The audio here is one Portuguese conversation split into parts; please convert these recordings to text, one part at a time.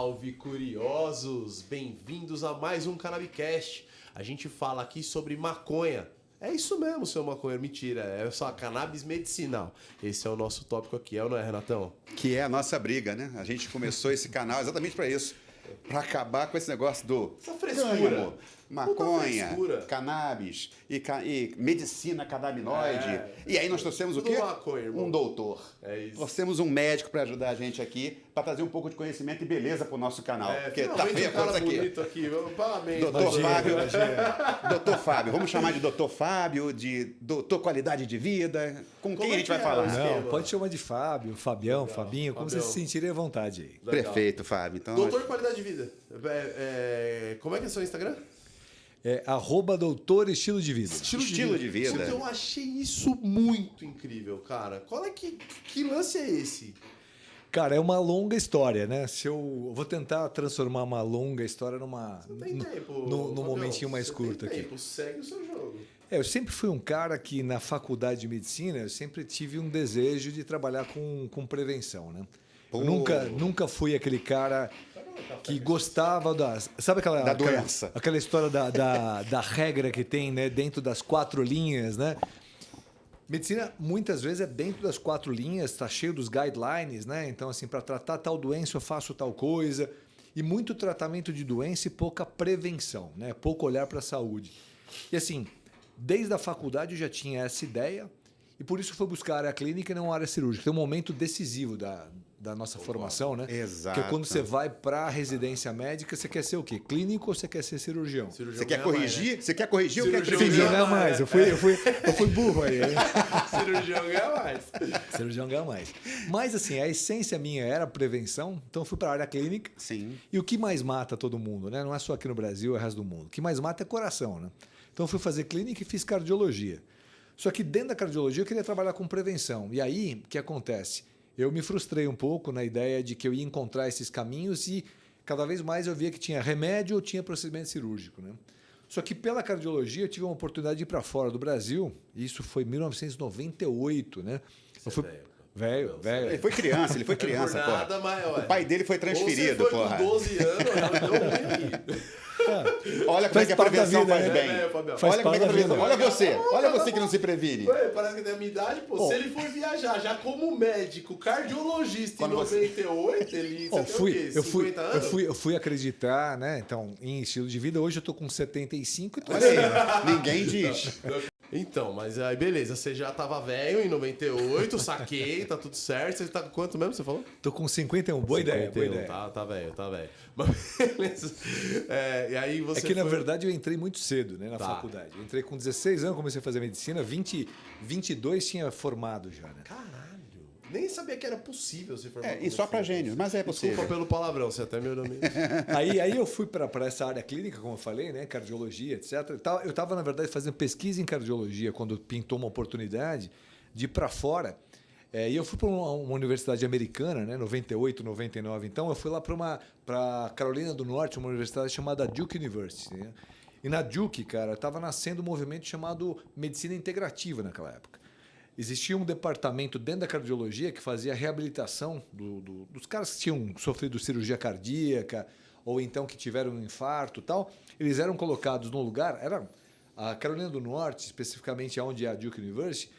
Salve, curiosos! Bem-vindos a mais um Cannabicast. A gente fala aqui sobre maconha. É isso mesmo, seu maconheiro. Mentira, é só cannabis medicinal. Esse é o nosso tópico aqui, é ou não é, Renatão? Que é a nossa briga, né? A gente começou esse canal exatamente para isso. Para acabar com esse negócio do essa frescura. Cânhamo, maconha, frescura. cannabis e medicina canabinoide. E aí nós trouxemos o quê? Maconha, irmão. Um doutor. É isso. Trouxemos um médico para ajudar a gente aqui, para trazer um pouco de conhecimento e beleza para o nosso canal. Porque tá feio a coisa aqui. Parabéns, Doutor Fábio. Doutor Fábio. Vamos chamar de Doutor Fábio, de Doutor Qualidade de Vida. Com quem a gente vai falar? Não, pode chamar de Fábio, Fabião, Fabinho, como vocês se sentirem à vontade aí. Legal. Perfeito, Fábio. Então, Doutor Qualidade de Vida. Como é que é o seu Instagram? É @doutor estilo de vida. Estilo de vida. Porque eu achei isso muito incrível, cara. Qual é que lance é esse? Cara, é uma longa história, né? Se eu vou tentar transformar uma longa história numa Tem tempo. num momentinho mais curto tem aqui. tempo. Segue o seu jogo. Eu sempre fui um cara que na faculdade de medicina eu sempre tive um desejo de trabalhar com prevenção, né? Eu nunca fui aquele cara que gostava sabe da doença. Aquela história da regra que tem, né, dentro das 4 linhas, né? Medicina muitas vezes é dentro das 4 linhas, está cheio dos guidelines, né? Então, assim, para tratar tal doença eu faço tal coisa. E muito tratamento de doença e pouca prevenção, né? Pouco olhar para a saúde. E assim, desde a faculdade eu já tinha essa ideia e por isso fui buscar a área clínica e não a área cirúrgica. Tem um momento decisivo da nossa formação, né? Exato. Porque quando você vai para a residência médica, você quer ser o quê? Clínico ou você quer ser cirurgião? Você quer corrigir? Mais, né? Você quer corrigir ou quer Cirurgião prevenir? Cirurgião ganha mais. Eu fui burro aí. Hein? Cirurgião ganha mais. Cirurgião ganha mais. Mas assim, a essência minha era prevenção, então eu fui para a área clínica. Sim. E o que mais mata todo mundo, né? Não é só aqui no Brasil, é o resto do mundo. O que mais mata é coração, né? Então eu fui fazer clínica e fiz cardiologia. Só que dentro da cardiologia eu queria trabalhar com prevenção. E aí, o que acontece? Eu me frustrei um pouco na ideia de que eu ia encontrar esses caminhos e cada vez mais eu via que tinha remédio ou tinha procedimento cirúrgico, né? Só que pela cardiologia eu tive uma oportunidade de ir para fora do Brasil, e isso foi em 1998, né? Você eu fui velho. Ele foi criança, Nada, porra. mas, O pai dele foi transferido, ou você foi porra. com 12 anos, deu ruim aí. Olha como é que a prevenção faz bem. Faz Olha como é que a parte da prevenção. vida. Olha você que não se previne. Ué, parece que tem a minha idade, pô. Bom. Se ele for viajar já como médico, cardiologista em 98, ele Bom, você tem o quê? 50 anos? eu fui acreditar, né? Então, em estilo de vida, hoje eu tô com 75 e tô Olha aí, ninguém diz. Então, mas aí beleza, você já tava velho em 98, saquei, tá tudo certo. Você tá com quanto mesmo, você falou? Tô com 51, boa ideia. Tá velho. Mas beleza. E aí você É que, na verdade, eu entrei muito cedo, né, na Tá. faculdade. Eu entrei com 16 anos, comecei a fazer medicina, 22 tinha formado já, né? Caralho, nem sabia que era possível se formar. E só pra gênios, mas é Desculpa possível. pelo palavrão, você até me olhou meio. Aí eu fui para essa área clínica, como eu falei, né, cardiologia, etc. Eu estava, na verdade, fazendo pesquisa em cardiologia quando pintou uma oportunidade de ir para fora. E eu fui para uma universidade americana, né, 98, 99. Então, eu fui lá para Carolina do Norte, uma universidade chamada Duke University. Né? E na Duke, cara, estava nascendo um movimento chamado Medicina Integrativa naquela época. Existia um departamento dentro da cardiologia que fazia a reabilitação dos caras que tinham sofrido cirurgia cardíaca ou então que tiveram um infarto e tal. Eles eram colocados num lugar, era a Carolina do Norte, especificamente onde é a Duke University,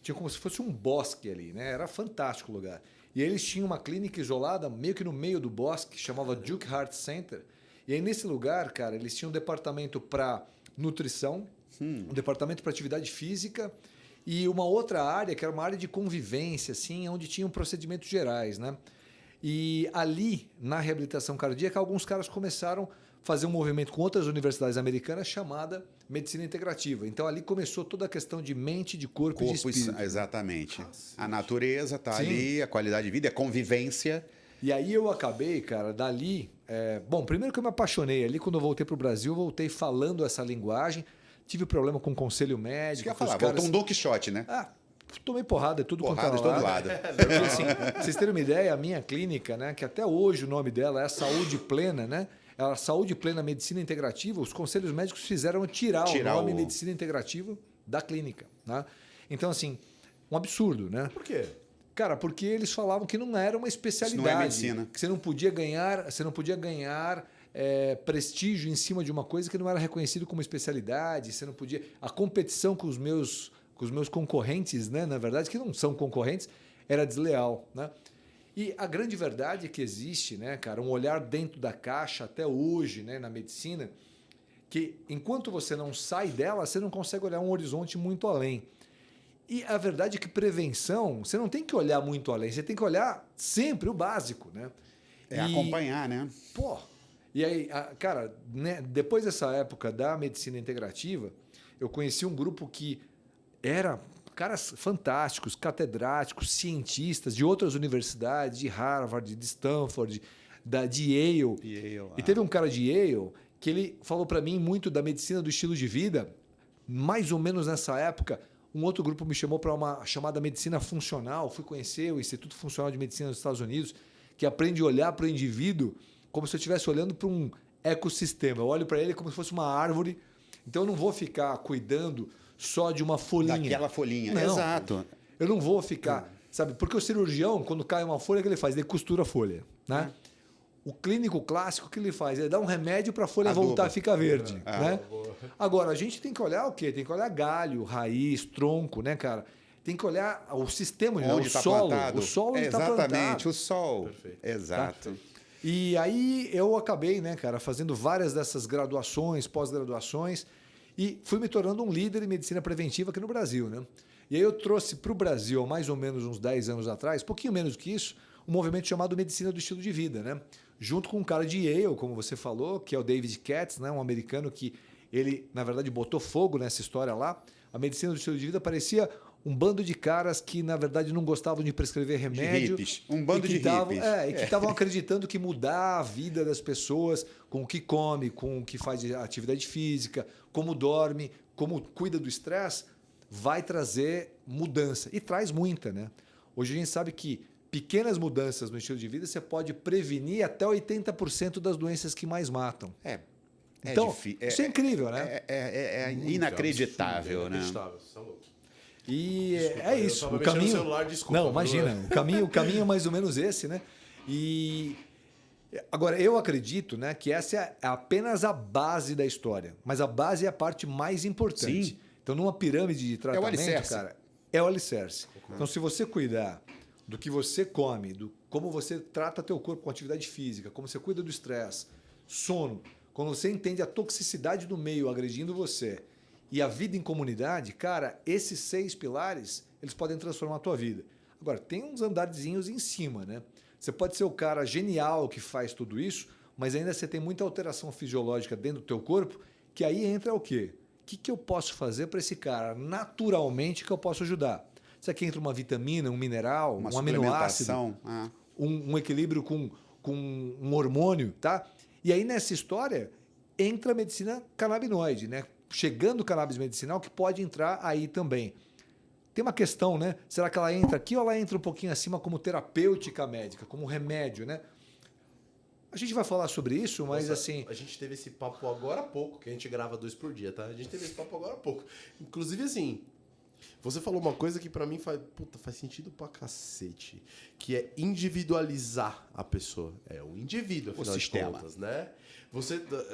tinha como se fosse um bosque ali, né? Era fantástico o lugar. E eles tinham uma clínica isolada meio que no meio do bosque, que chamava Duke Heart Center. E aí nesse lugar, cara, eles tinham um departamento para nutrição, um departamento para atividade física e uma outra área que era uma área de convivência, assim, onde tinham procedimentos gerais, né? E ali, na reabilitação cardíaca, alguns caras começaram a fazer um movimento com outras universidades americanas chamada medicina integrativa. Então ali começou toda a questão de mente, de corpo e de espírito. Exatamente. A natureza tá ali, a qualidade de vida, a convivência. E aí eu acabei, cara, dali... Bom, primeiro que eu me apaixonei ali, quando eu voltei para o Brasil, eu voltei falando essa linguagem, tive problema com o conselho médico. Isso que eu ia falar, voltou um Don Quixote, né? Tomei porrada, tudo quanto Porrada de todo lado. Porque, assim, pra vocês terem uma ideia, a minha clínica, né, que até hoje o nome dela é Saúde Plena, né? A Saúde Plena Medicina Integrativa, os conselhos médicos fizeram tirar o nome Medicina Integrativa da clínica. Né? Então, assim, um absurdo, né? Por quê? Cara, porque eles falavam que não era uma especialidade. Isso não é medicina. Que você não podia ganhar prestígio em cima de uma coisa que não era reconhecido como especialidade. Você não podia. A competição com os meus concorrentes, né, na verdade, que não são concorrentes, era desleal, né? E a grande verdade é que existe, né, cara, um olhar dentro da caixa até hoje, né, na medicina, que enquanto você não sai dela, você não consegue olhar um horizonte muito além. E a verdade é que prevenção, você não tem que olhar muito além, você tem que olhar sempre o básico, né? Acompanhar, né? Pô, e aí, cara, né, depois dessa época da medicina integrativa, eu conheci um grupo que era caras fantásticos, catedráticos, cientistas de outras universidades, de Harvard, de Stanford, de Yale. E teve um cara de Yale que ele falou para mim muito da medicina do estilo de vida, mais ou menos nessa época. Um outro grupo me chamou para uma chamada medicina funcional. Fui conhecer o Instituto Funcional de Medicina dos Estados Unidos, que aprende a olhar para o indivíduo como se eu estivesse olhando para um ecossistema. Eu olho para ele como se fosse uma árvore. Então eu não vou ficar cuidando só de uma folhinha. Daquela folhinha, não, exato. Eu não vou ficar, sabe? Porque o cirurgião, quando cai uma folha, o que ele faz? Ele costura a folha, né? O clínico clássico, o que ele faz? Ele dá um remédio para a folha voltar a ficar verde, né? Agora, a gente tem que olhar o quê? Tem que olhar galho, raiz, tronco, né, cara? Tem que olhar o sistema, onde o solo. Plantado. O solo onde está plantado. Exatamente, o sol. Perfeito. Exato. Tá? E aí eu acabei, né, cara, fazendo várias dessas graduações, pós-graduações, e fui me tornando um líder em medicina preventiva aqui no Brasil, né? E aí eu trouxe para o Brasil, há mais ou menos uns 10 anos atrás, pouquinho menos que isso, um movimento chamado Medicina do Estilo de Vida, né? Junto com um cara de Yale, como você falou, que é o David Katz, né? Um americano que ele, na verdade, botou fogo nessa história lá. A medicina do estilo de vida parecia um bando de caras que, na verdade, não gostavam de prescrever remédio. De hippies. Um bando de hippies. E que estavam acreditando que mudar a vida das pessoas com o que come, com o que faz atividade física, como dorme, como cuida do estresse, vai trazer mudança. E traz muita, né? Hoje a gente sabe que pequenas mudanças no estilo de vida você pode prevenir até 80% das doenças que mais matam. Então, isso é incrível, né? É inacreditável, né? E desculpa, é isso. Eu O caminho. no celular, desculpa, não, imagina. O caminho é mais ou menos esse, né? E agora eu acredito, né, que essa é apenas a base da história, mas a base é a parte mais importante. Sim. Então, numa pirâmide de tratamento, alicerce. cara, é o alicerce. Então, se você cuidar do que você come, do como você trata teu corpo com atividade física, como você cuida do estresse, sono, quando você entende a toxicidade do meio agredindo você e a vida em comunidade, cara, esses 6 pilares, eles podem transformar a tua vida. Agora, tem uns andarzinhos em cima, né? Você pode ser o cara genial que faz tudo isso, mas ainda você tem muita alteração fisiológica dentro do teu corpo, que aí entra o quê? O que eu posso fazer para esse cara naturalmente que eu posso ajudar? Isso aqui entra uma vitamina, um mineral, um aminoácido, um equilíbrio com um hormônio, tá? E aí nessa história entra a medicina canabinoide, né? Chegando o cannabis medicinal que pode entrar aí também. Tem uma questão, né? Será que ela entra aqui ou ela entra um pouquinho acima como terapêutica médica, como remédio, né? A gente vai falar sobre isso, mas assim... A gente teve esse papo agora há pouco, que a gente grava 2 por dia, tá? A gente teve esse papo agora há pouco. Inclusive, assim, você falou uma coisa que pra mim faz sentido pra cacete, que é individualizar a pessoa. É o indivíduo, afinal de contas, né?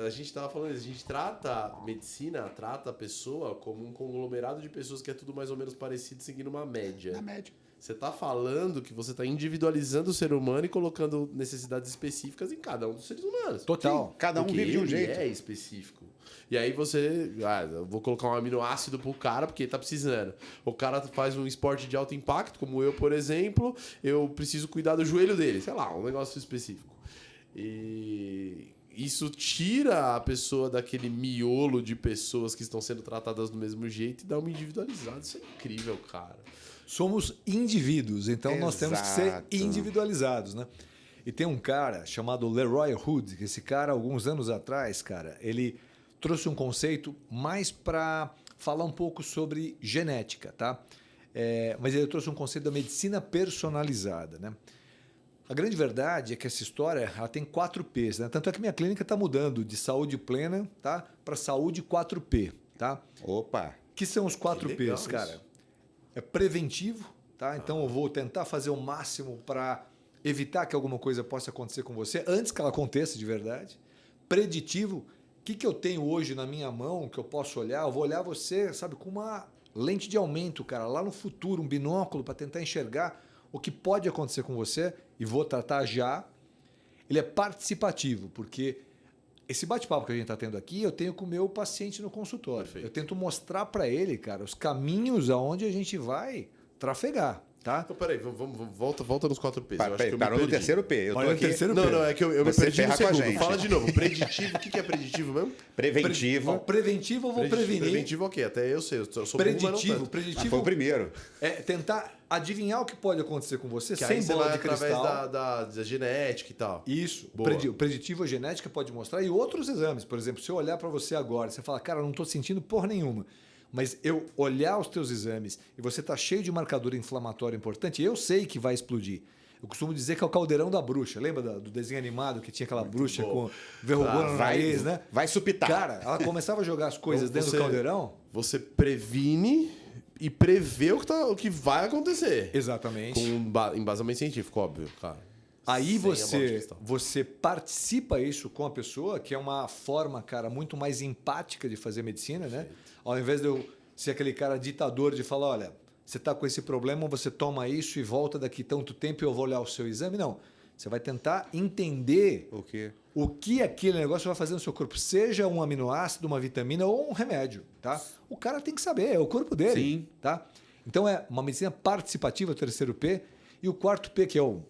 A gente tava falando isso, a gente trata a medicina, trata a pessoa como um conglomerado de pessoas que é tudo mais ou menos parecido, seguindo uma média. Na média. Você está falando que você está individualizando o ser humano e colocando necessidades específicas em cada um dos seres humanos. Total. Sim, cada um vive de um jeito. É específico. E aí você... eu vou colocar um aminoácido pro cara porque ele tá precisando. O cara faz um esporte de alto impacto, como eu, por exemplo. Eu preciso cuidar do joelho dele. Sei lá, um negócio específico. E... isso tira a pessoa daquele miolo de pessoas que estão sendo tratadas do mesmo jeito e dá uma individualizada. Isso é incrível, cara. Somos indivíduos, então Exato. nós temos que ser individualizados, né? E tem um cara chamado Leroy Hood, que esse cara, alguns anos atrás, cara, ele trouxe um conceito mais para falar um pouco sobre genética, tá? Mas ele trouxe um conceito da medicina personalizada, né? A grande verdade é que essa história ela tem 4 P's, né? Tanto é que minha clínica está mudando de saúde plena, tá, para saúde 4P, tá? Opa! Que são os 4 P's, cara? É preventivo, tá? Então eu vou tentar fazer o máximo para evitar que alguma coisa possa acontecer com você antes que ela aconteça de verdade. Preditivo, o que eu tenho hoje na minha mão que eu posso olhar? Eu vou olhar você, sabe, com uma lente de aumento, cara, lá no futuro, um binóculo para tentar enxergar o que pode acontecer com você e vou tratar já. Ele é participativo, porque esse bate-papo que a gente está tendo aqui, eu tenho com o meu paciente no consultório. Perfeito. Eu tento mostrar para ele, cara, os caminhos aonde a gente vai trafegar, tá? Então, peraí, volta nos 4 P's. Eu acho que eu me Parou no perdi. terceiro P. Eu tô Olha o aqui. terceiro Não, P. não, é que eu me Você perdi no ferra com a segundo. gente. Fala de novo. Preditivo, o que é preditivo mesmo? Preventivo. Preventivo eu vou prevenir. Preventivo, ok. Até eu sei. Eu sou burro, mas não tanto. Mas Preditivo foi o primeiro. é tentar adivinhar o que pode acontecer com você Que sem aí você bola vai de através cristal. da genética e tal. Isso. Boa. O preditivo a genética pode mostrar e outros exames. Por exemplo, se eu olhar para você agora, você fala, cara, eu não estou sentindo porra nenhuma. Mas eu olhar os teus exames e você está cheio de marcador inflamatório importante, eu sei que vai explodir. Eu costumo dizer que é o caldeirão da bruxa. Lembra do desenho animado que tinha aquela bruxa bom. com verrugona no nariz, né? Vai supitar. Cara, ela começava a jogar as coisas Então dentro você- do caldeirão. Você previne e prevê o que vai acontecer. Exatamente. Com embasamento científico, óbvio, cara. Aí Sem a bola de cristal. você participa isso com a pessoa, que é uma forma, cara, muito mais empática de fazer medicina, né? Ao invés de eu ser aquele cara ditador de falar, olha, você está com esse problema, você toma isso e volta daqui tanto tempo e eu vou olhar o seu exame. Não. Você vai tentar entender O quê? o que aquele negócio vai fazer no seu corpo, seja um aminoácido, uma vitamina ou um remédio, tá? O cara tem que saber, é o corpo dele, Sim. tá? Então é uma medicina participativa, o terceiro P, e o quarto P, que é o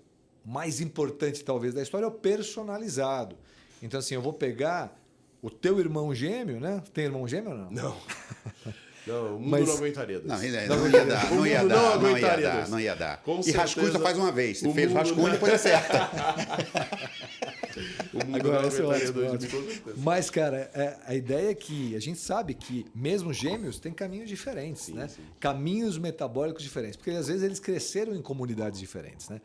mais importante talvez da história, é o personalizado. Então assim, eu vou pegar o teu irmão gêmeo, né? Tem irmão gêmeo ou não? Não. Não, o mundo Mas- não aguentaria dois. Não, não ia dar, O não ia mundo dar, não não ia aguentaria dar, dois. não ia dar. Com E certeza, rascunho só faz uma vez. Se o fez mundo rascunho, não- depois acerta. O mundo Agora, não esse é aguentaria ótimo, dois de ótimo. com certeza. Mas, cara, a ideia é que a gente sabe que mesmo gêmeos têm caminhos diferentes, né? sim. Caminhos metabólicos diferentes, porque às vezes eles cresceram em comunidades diferentes, né?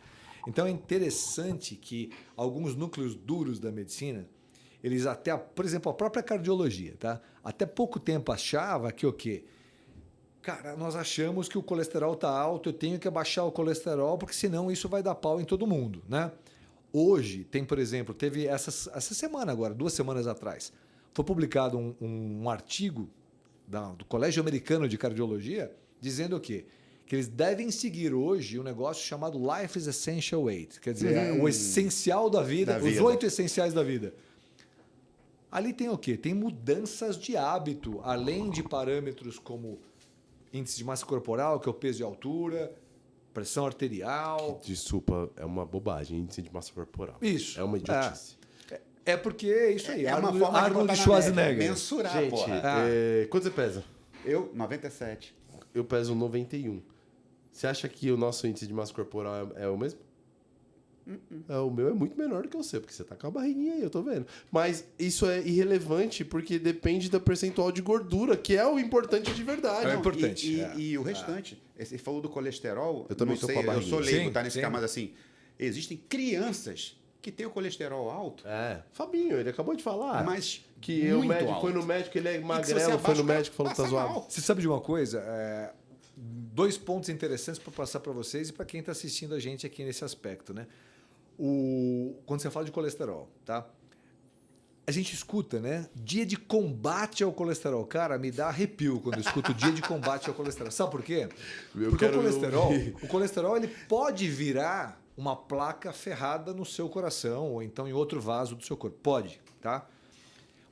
Então é interessante que alguns núcleos duros da medicina, eles até, por exemplo, a própria cardiologia, tá? Até pouco tempo achava que o quê? Cara, nós achamos que o colesterol está alto, eu tenho que abaixar o colesterol, porque senão isso vai dar pau em todo mundo, né? Hoje, tem, por exemplo, teve essa semana agora, 2 semanas atrás, foi publicado um artigo do Colégio Americano de Cardiologia dizendo o quê? Que eles devem seguir hoje um negócio chamado Life is Essential 8, quer dizer, o essencial da vida, Da os vida. 8 essenciais da vida. Ali tem o quê? Tem mudanças de hábito, além de parâmetros como índice de massa corporal, que é o peso e altura, pressão arterial. Desculpa, é uma bobagem, índice de massa corporal. Isso. É uma idiotice. É porque é isso aí. É uma Arnold, forma de Arnold botar na Schwarzenegger. média. Mensurar, Gente, porra. quanto você pesa? Eu, 97. Eu peso 91. Você acha que o nosso índice de massa corporal é o mesmo? O meu é muito menor do que o seu, porque você tá com a barriguinha aí, eu tô vendo. Mas isso é irrelevante porque depende do percentual de gordura, que é o importante de verdade. É importante. E o restante, você falou do colesterol. Eu também não tô sei, com a eu barriguinha. sou leigo, Sim, tá nesse sim. caso, mas assim, existem crianças que têm o colesterol alto, Fabinho, ele acabou de falar. mas que o muito médico alto. foi no médico, ele é E que se magrelo, você foi abaixa, no o cara médico, falou que tá passa zoado. mal. Você sabe de uma coisa? 2 pontos interessantes para passar para vocês e para quem está assistindo a gente aqui nesse aspecto, né? Quando você fala de colesterol, tá? A gente escuta, né? Dia de combate ao colesterol. Cara, me dá arrepio quando eu escuto dia de combate ao colesterol. Sabe por quê? Eu Porque quero ouvir. o colesterol ele pode virar uma placa ferrada no seu coração ou então em outro vaso do seu corpo. Pode, tá?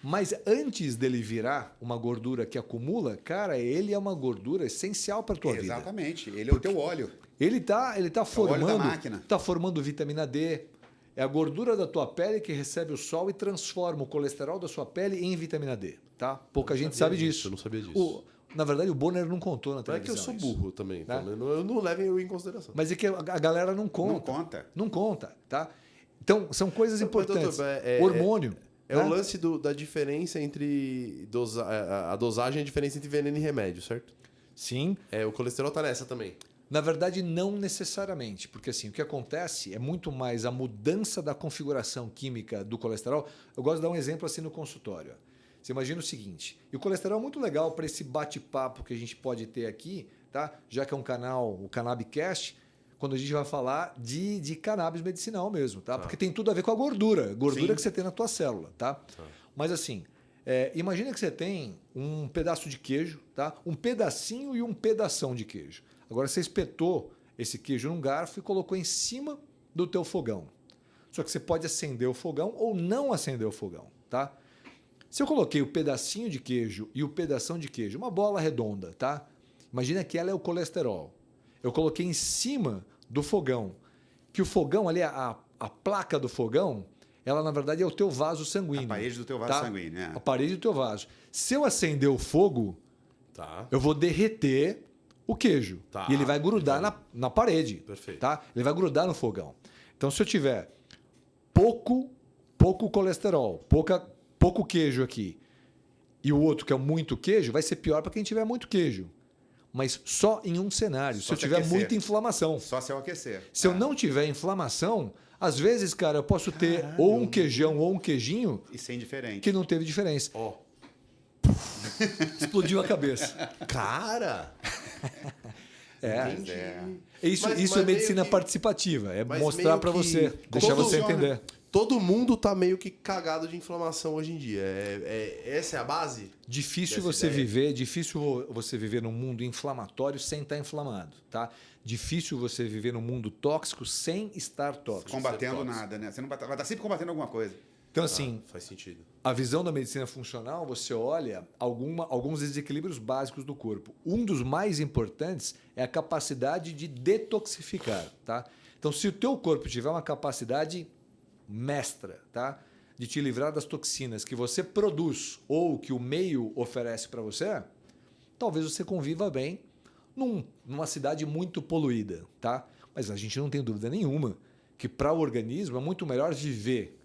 Mas antes dele virar uma gordura que acumula, cara, ele é uma gordura essencial para a tua vida. Exatamente, ele é o teu óleo. Ele tá óleo da formando, máquina. tá formando vitamina D. É a gordura da tua pele que recebe o sol e transforma o colesterol da sua pele em vitamina D, tá? Pouca gente sabe disso. Eu não sabia disso. Na verdade, o Bonner não contou na Não é televisão. que eu sou isso. burro também, Tá? então eu não levem eu em consideração. Mas é que a galera não conta. Não conta. Não conta, tá? Então, são coisas Mas, importantes. doutor, Hormônio. É né? o lance da diferença entre a dosagem e a diferença entre veneno e remédio, certo? Sim. O colesterol tá nessa também. Na verdade, não necessariamente, porque assim, o que acontece é muito mais a mudança da configuração química do colesterol. Eu gosto de dar um exemplo assim no consultório. Você imagina o seguinte, e o colesterol é muito legal para esse bate-papo que a gente pode ter aqui, tá? Já que é um canal, o Cannabicast, quando a gente vai falar de cannabis medicinal mesmo, tá? Porque tem tudo a ver com a gordura Sim. que você tem na tua célula, tá? Mas assim, imagina que você tem um pedaço de queijo, tá? Um pedacinho e um pedação de queijo. Agora você espetou esse queijo num garfo e colocou em cima do teu fogão. Só que você pode acender o fogão ou não acender o fogão, tá? Se eu coloquei o pedacinho de queijo e o pedação de queijo, uma bola redonda, tá? Imagina que ela é o colesterol. Eu coloquei em cima do fogão, que o fogão ali, a placa do fogão, ela na verdade é o teu vaso sanguíneo. A parede do teu vaso sanguíneo, né? A parede do teu vaso. Se eu acender o fogo, Tá. eu vou derreter o queijo. Tá. E ele vai grudar na parede. Perfeito. Tá? Ele vai grudar no fogão. Então, se eu tiver pouco colesterol, pouco queijo aqui, e o outro que é muito queijo, vai ser pior para quem tiver muito queijo. Mas só em um cenário. Só se eu se tiver aquecer. muita inflamação. Só se eu aquecer. Se eu não tiver inflamação, às vezes, cara, eu posso ter ou um queijão ou um queijinho E ser indiferente. que não teve diferença. Ó. Explodiu a cabeça. Cara! Mas é. Isso Mas é medicina meio que- participativa. É mas mostrar meio para que- você, deixar Todo- você entender. Todo mundo tá meio que cagado de inflamação hoje em dia. Essa é a base? Difícil dessa você ideia. viver, difícil você viver num mundo inflamatório sem estar inflamado, tá? Difícil você viver num mundo tóxico sem estar tóxico. Combatendo tóxico. nada, né? Você não vai estar sempre combatendo alguma coisa. Então assim, Faz sentido. a visão da medicina funcional, você olha alguns desequilíbrios básicos do corpo. Um dos mais importantes é a capacidade de detoxificar, tá? Então, se o teu corpo tiver uma capacidade mestra, tá? De te livrar das toxinas que você produz ou que o meio oferece para você, talvez você conviva bem numa cidade muito poluída, tá? Mas a gente não tem dúvida nenhuma que para o organismo é muito melhor viver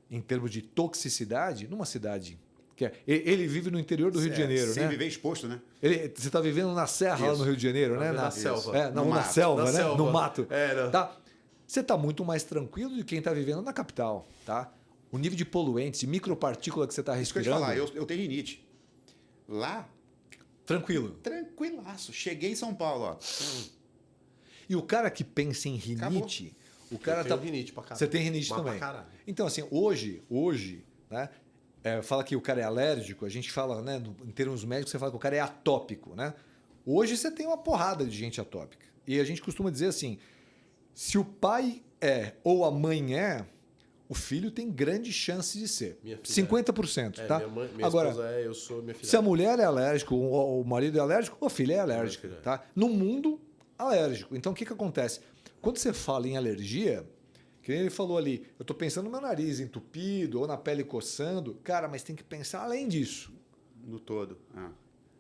em termos de toxicidade, numa cidade que ele vive no interior do Rio de Janeiro, sem né? viver exposto, né? Você está vivendo na serra lá no Rio de Janeiro, né? Na selva. Na mato. selva, Na né? selva. No mato. Era. Tá? Você está muito mais tranquilo do que quem está vivendo na capital, tá? O nível de poluentes, de micropartícula que você está Isso que eu ia te respirando, falar, eu tenho rinite. Lá, tranquilo. tranquilaço. Cheguei em São Paulo, ó. E o cara que pensa em rinite, o cara Eu tenho tá rinite pra caralho. Você tem rinite Mas pra também. caralho. Então assim, hoje, né? Fala que o cara é alérgico, a gente fala, né, em termos médicos, você fala que o cara é atópico, né? Hoje você tem uma porrada de gente atópica. E a gente costuma dizer assim, se o pai é ou a mãe é, o filho tem grande chance de ser. Minha filha 50%, tá? Minha Agora, esposa eu sou minha filha. se a mulher é alérgica, ou o marido é alérgico, o filho é alérgico, Alérgico, tá? No mundo alérgico. Então o que acontece? Quando você fala em alergia, que nem ele falou ali, eu estou pensando no meu nariz entupido ou na pele coçando, cara, mas tem que pensar além disso, No todo. Ah.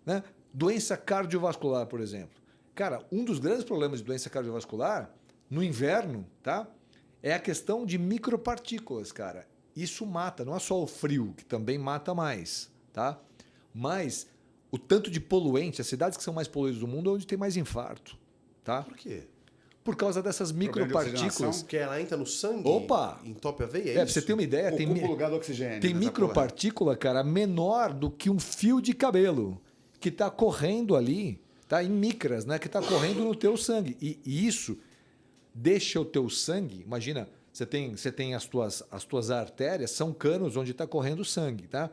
né? Doença cardiovascular, por exemplo. Cara, um dos grandes problemas de doença cardiovascular no inverno, tá? É a questão de micropartículas, cara. Isso mata, não é só o frio, que também mata mais, tá? Mas o tanto de poluente, as cidades que são mais poluídas do mundo é onde tem mais infarto, tá? Por quê? Por causa dessas Problema de micropartículas. oxigenação? Porque ela entra no sangue? Opa! Entope a veia, Pra isso? você ter uma ideia, Ocupa o lugar do oxigênio. tem nessa micropartícula, cara, menor do que um fio de cabelo que está correndo ali, tá em micras, né? Que está correndo no teu sangue. E isso deixa o teu sangue. Imagina, você tem as tuas artérias, são canos onde está correndo sangue, tá?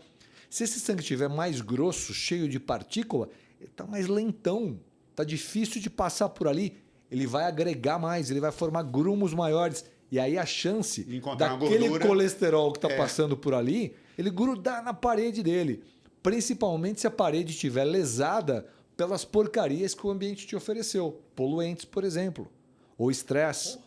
Se esse sangue estiver mais grosso, cheio de partícula, ele está mais lentão, tá difícil de passar por ali. Ele vai agregar mais, ele vai formar grumos maiores. E aí a chance E encontrar uma daquele gordura. colesterol que está passando por ali, ele grudar na parede dele. Principalmente se a parede estiver lesada pelas porcarias que o ambiente te ofereceu. Poluentes, por exemplo. Ou estresse.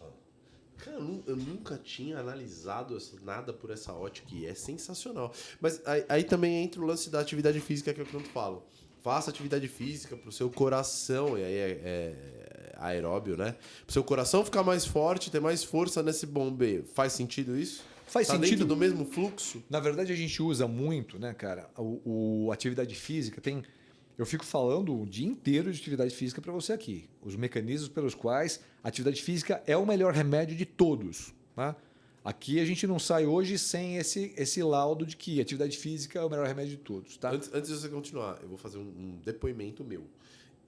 Cara, eu nunca tinha analisado nada por essa ótica e é sensacional. Mas aí também entra o lance da atividade física que eu tanto falo. Faça atividade física pro seu coração, e aí é aeróbio, né? Pro seu coração ficar mais forte, ter mais força nesse bombeio. Faz sentido isso? Faz tá sentido. dentro do mesmo fluxo? Na verdade, a gente usa muito, né, cara, o atividade física. Eu fico falando o dia inteiro de atividade física para você aqui. Os mecanismos pelos quais a atividade física é o melhor remédio de todos. Tá? Aqui a gente não sai hoje sem esse laudo de que atividade física é o melhor remédio de todos. Tá? Antes de você continuar, eu vou fazer um depoimento meu.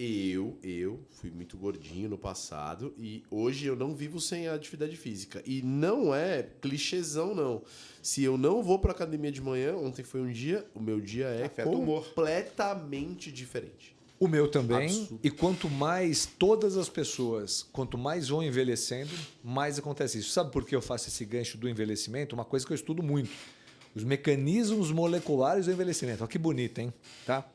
Eu fui muito gordinho no passado e hoje eu não vivo sem a atividade física. E não é clichêzão, não. Se eu não vou pra academia de manhã, ontem foi um dia, o meu dia é Afeta o humor. completamente diferente. O meu também. Absurdo. E quanto mais todas as pessoas, quanto mais vão envelhecendo, mais acontece isso. Sabe por que eu faço esse gancho do envelhecimento? Uma coisa que eu estudo muito. Os mecanismos moleculares do envelhecimento. Olha que bonito, hein? Tá?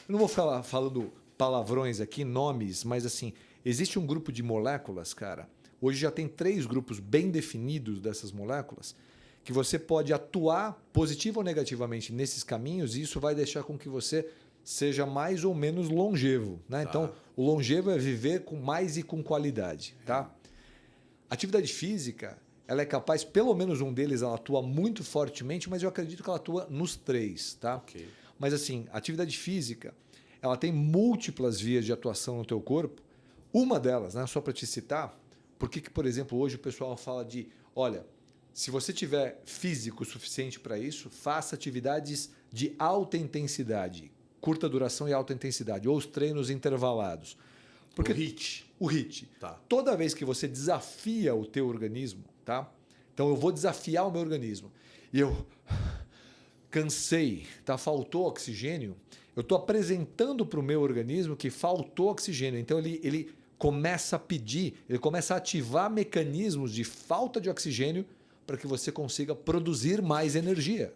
Eu não vou falar falando palavrões aqui, nomes, mas assim, existe um grupo de moléculas, cara. Hoje já tem 3 grupos bem definidos dessas moléculas que você pode atuar positivo ou negativamente nesses caminhos e isso vai deixar com que você seja mais ou menos longevo, né? Tá. Então, o longevo é viver com mais e com qualidade, tá? Atividade física, ela é capaz, pelo menos um deles, ela atua muito fortemente, mas eu acredito que ela atua nos 3, tá? Ok. Mas assim, a atividade física, ela tem múltiplas vias de atuação no teu corpo. Uma delas, né, só para te citar, por que, por exemplo, hoje o pessoal fala de, olha, se você tiver físico suficiente para isso, faça atividades de alta intensidade, curta duração e alta intensidade, ou os treinos intervalados. Porque O HIIT. o HIIT. Tá. Toda vez que você desafia o teu organismo, tá? Então eu vou desafiar o meu organismo e eu cansei, tá? Faltou oxigênio. Eu estou apresentando para o meu organismo que faltou oxigênio. Então ele começa a pedir, ele começa a ativar mecanismos de falta de oxigênio para que você consiga produzir mais energia.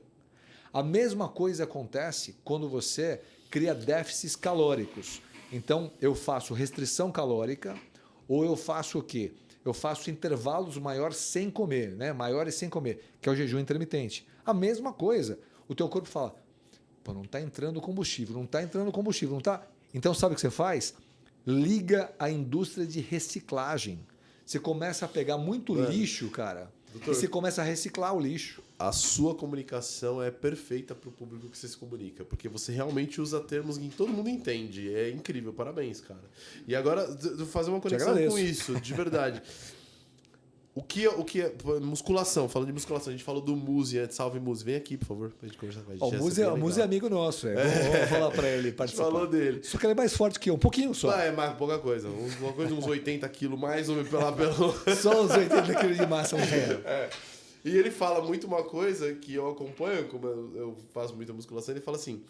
A mesma coisa acontece quando você cria déficits calóricos. Então, eu faço restrição calórica ou eu faço o quê? Eu faço intervalos maiores sem comer, né? Maiores sem comer, que é o jejum intermitente. A mesma coisa. O teu corpo fala, pô, não está entrando combustível, não está entrando combustível, não está... Então, sabe o que você faz? Liga a indústria de reciclagem. Você começa a pegar muito lixo, cara, Doutor, e você começa a reciclar o lixo. a sua comunicação é perfeita para o público que você se comunica, porque você realmente usa termos que todo mundo entende. É incrível, parabéns, cara. E agora, vou fazer uma conexão agradeço. com isso, de verdade. O que é musculação? Falando de musculação, a gente falou do Muzi antes. Salve, Muzi. Vem aqui, por favor, pra gente conversar com a gente. Ó, o Muzi é amigo nosso. Vamos falar para ele A gente participar. falou dele. Só que ele é mais forte que eu, um pouquinho só. É, mas pouca coisa. Uma coisa de uns 80 quilos mais ou menos pelo... Só os 80 quilos de massa muscular. E ele fala muito uma coisa que eu acompanho, como eu faço muita musculação, ele fala assim,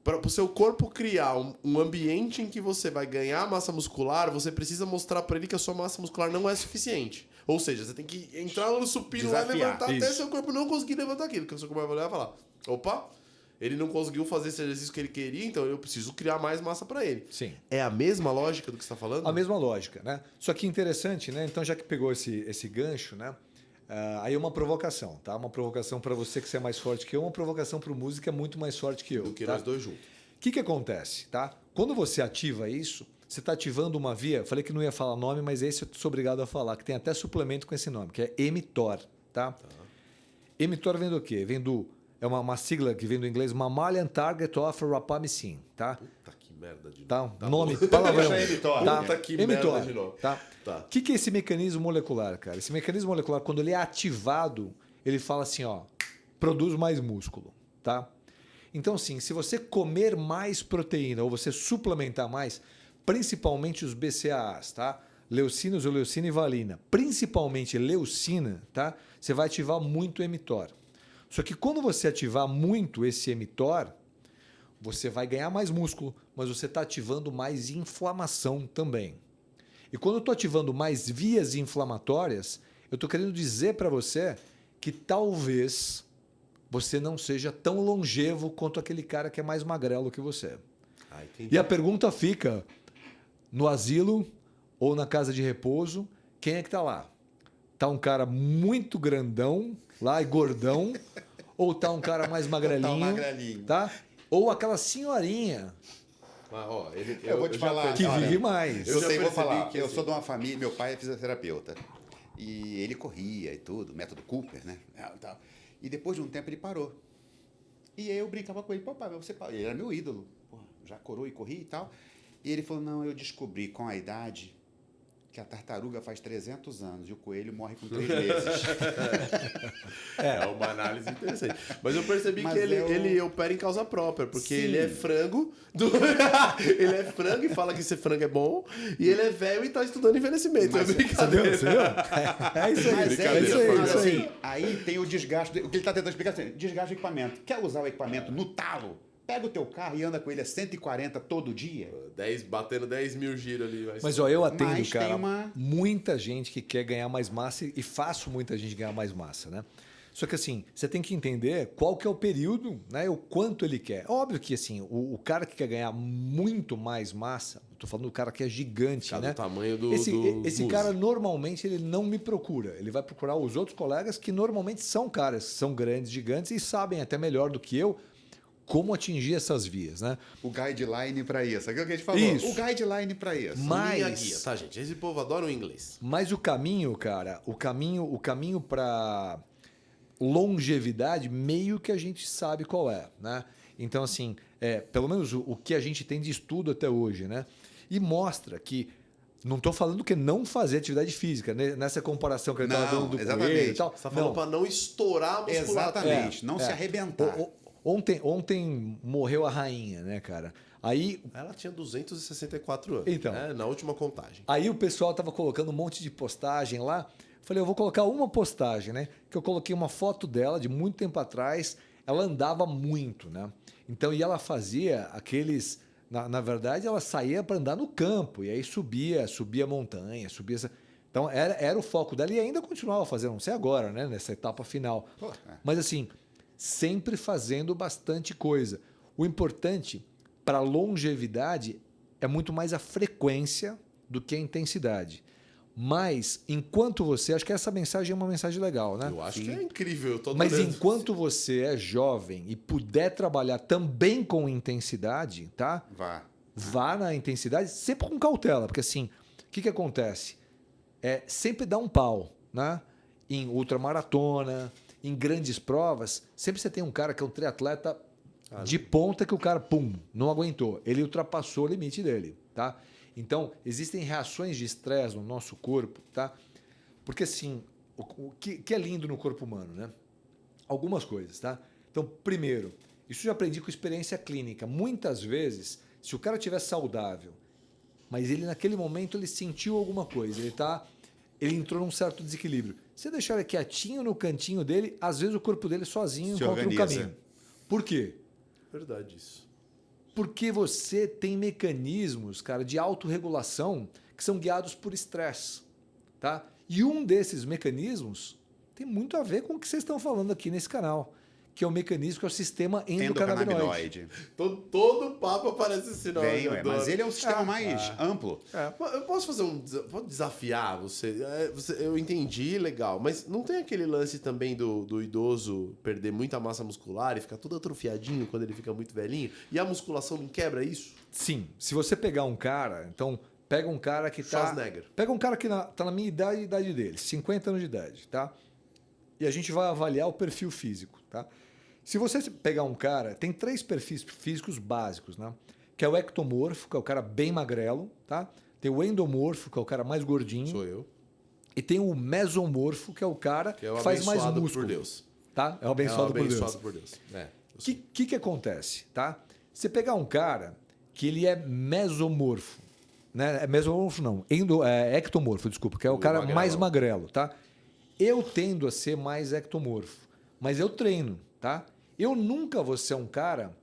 para o seu corpo criar um ambiente em que você vai ganhar massa muscular, você precisa mostrar para ele que a sua massa muscular não é suficiente. Ou seja, você tem que entrar no supino lá e Desafiar. levantar até Isso. seu corpo não conseguir levantar aquilo. Porque o seu corpo vai olhar e falar, opa, ele não conseguiu fazer esse exercício que ele queria, então eu preciso criar mais massa para ele. Sim. É a mesma lógica do que você está falando? A mesma lógica, né? Só que interessante, né? Então, já que pegou esse gancho, né? Aí uma provocação, tá? Uma provocação para você que você é mais forte que eu, uma provocação para o músico que é muito mais forte que eu. Do que tá? nós dois juntos. O que acontece, tá? Quando você ativa isso, você está ativando uma via. Falei que não ia falar nome, mas esse eu sou obrigado a falar, que tem até suplemento com esse nome, que é mTOR, tá? mTOR vem do quê? É uma sigla que vem do inglês Mammalian Target of Rapamycin, tá? Puta que merda de novo. Tá? Tá Nome, bom. palavrão. Deixa mTOR. Tá? Puta que mTOR, merda de novo. tá? Tá. O que é esse mecanismo molecular, cara? Esse mecanismo molecular, quando ele é ativado, ele fala assim, ó, produz mais músculo, tá? Então, assim, se você comer mais proteína ou você suplementar mais, principalmente os BCAAs, tá? Leucina, isoleucina e valina, principalmente leucina, tá? Você vai ativar muito o mTOR. Só que quando você ativar muito esse mTOR, você vai ganhar mais músculo, mas você está ativando mais inflamação também. E quando eu estou ativando mais vias inflamatórias, eu estou querendo dizer para você que talvez você não seja tão longevo quanto aquele cara que é mais magrelo que você. Ah, entendi. E a pergunta fica, no asilo ou na casa de repouso, quem é que está lá? Tá um cara muito grandão lá e gordão, ou tá um cara mais magrelinho, magrelinho. tá? Ou aquela senhorinha Mas, ó, Eu vou te já falar. percebi- que Olha, vive mais. Eu Eu já sei, vou percebi falar. que, Eu assim, sou de uma família, meu pai é fisioterapeuta. E ele corria e tudo, método Cooper, né? E tal. E depois de um tempo ele parou. E aí eu brincava com ele, papai, você parou. Ele era meu ídolo. Pô, já corou e corria e tal. E ele falou, não, eu descobri com a idade que a tartaruga faz 300 anos e o coelho morre com 3 meses. É uma análise interessante. Mas eu percebi Mas que ele, eu- ele opera em causa própria, porque Sim. ele é frango. Ele é frango e fala que ser frango é bom. E ele é velho e tá estudando envelhecimento. Mas- é brincadeira. Você viu? É isso aí. Mas brincadeira, isso foi aí, mal. isso aí. Aí tem o desgaste, o que ele está tentando explicar assim, desgaste do equipamento. Quer usar o equipamento no talo? Pega o teu carro e anda com ele a 140 todo dia. 10, batendo 10 mil giros ali. Mas ó, eu atendo, Mas tem cara, uma- muita gente que quer ganhar mais massa e faço muita gente ganhar mais massa, né? Só que assim, você tem que entender qual que é o período, né? O quanto ele quer. Óbvio que assim, o cara que quer ganhar muito mais massa, eu tô falando do cara que é gigante, Cada né? tamanho do Esse músico. cara normalmente ele não me procura. Ele vai procurar os outros colegas que normalmente são caras, que são grandes, gigantes e sabem até melhor do que eu como atingir essas vias, né? O guideline para isso. Aquilo que a gente falou. Isso. O guideline para isso. Mas- Minha guia, tá, gente? Esse povo adora o inglês. Mas o caminho, cara, o caminho para longevidade, meio que a gente sabe qual é, né? Então, assim, pelo menos o que a gente tem de estudo até hoje, né? E mostra que não estou falando que não fazer atividade física, né? Nessa comparação que ele estava Não, dando do exatamente. coelho e tal. Você tá falando pra não estourar a musculatura. Exatamente. Não se arrebentar. Ontem morreu a rainha, né, cara? Aí Ela tinha 264 anos. Então. Né? Na última contagem. Aí o pessoal tava colocando um monte de postagem lá. Falei, eu vou colocar uma postagem, né? Que eu coloquei uma foto dela de muito tempo atrás. Ela andava muito, né? Então, e ela fazia aqueles... Na verdade, ela saía para andar no campo. E aí subia a montanha, subia... Então, era o foco dela e ainda continuava fazendo, não sei agora, né? Nessa etapa final. Pô, Mas assim, sempre fazendo bastante coisa. O importante para a longevidade é muito mais a frequência do que a intensidade. Mas, enquanto você... Acho que essa mensagem é uma mensagem legal, né? Eu acho que é incrível. Eu tô Mas adorando. enquanto você é jovem e puder trabalhar também com intensidade, tá? Vá na intensidade, sempre com cautela, porque assim, o que acontece? Sempre dá um pau, né? Em ultramaratona, em grandes provas, sempre você tem um cara que é um triatleta de ponta que o cara, pum, não aguentou. Ele ultrapassou o limite dele, tá? Então, existem reações de estresse no nosso corpo, tá? Porque assim, o que é lindo no corpo humano, né? Algumas coisas, tá? Então, primeiro, isso eu já aprendi com experiência clínica. Muitas vezes, se o cara estiver saudável, mas ele naquele momento ele sentiu alguma coisa, ele entrou num certo desequilíbrio. Se deixar ele quietinho no cantinho dele, às vezes o corpo dele sozinho Se encontra um organiza. caminho. Por quê? Verdade isso. Porque você tem mecanismos, cara, de autorregulação que são guiados por estresse, tá? E um desses mecanismos tem muito a ver com o que vocês estão falando aqui nesse canal, que é o mecanismo que é o sistema endocannabinoide. Todo papo aparece esse nome. Bem, eu ué, adoro. mas ele é um sistema mais amplo. Eu posso fazer pode desafiar você? Eu entendi, legal. Mas não tem aquele lance também do idoso perder muita massa muscular e ficar todo atrofiadinho quando ele fica muito velhinho? E a musculação não quebra isso? Sim, se você pegar um cara, então pega um cara que tá... Schwarzenegger. Pega um cara que tá na minha idade e idade dele, 50 anos de idade, tá? E a gente vai avaliar o perfil físico, tá? Se você pegar um cara, tem 3 perfis físicos básicos, né? Que é o ectomorfo, que é o cara bem magrelo, tá? Tem o endomorfo, que é o cara mais gordinho. Sou eu. E tem o mesomorfo, que é o cara Que é o que faz mais abençoado músculo. por Deus. Tá? É o abençoado, abençoado por Deus. por Deus. É. O que acontece, tá? Você pegar um cara que ele é mesomorfo, né? Mesomorfo não, ectomorfo, desculpa, que é o cara magrelão. mais magrelo, tá? Eu tendo a ser mais ectomorfo, mas eu treino, tá? Eu nunca vou ser um cara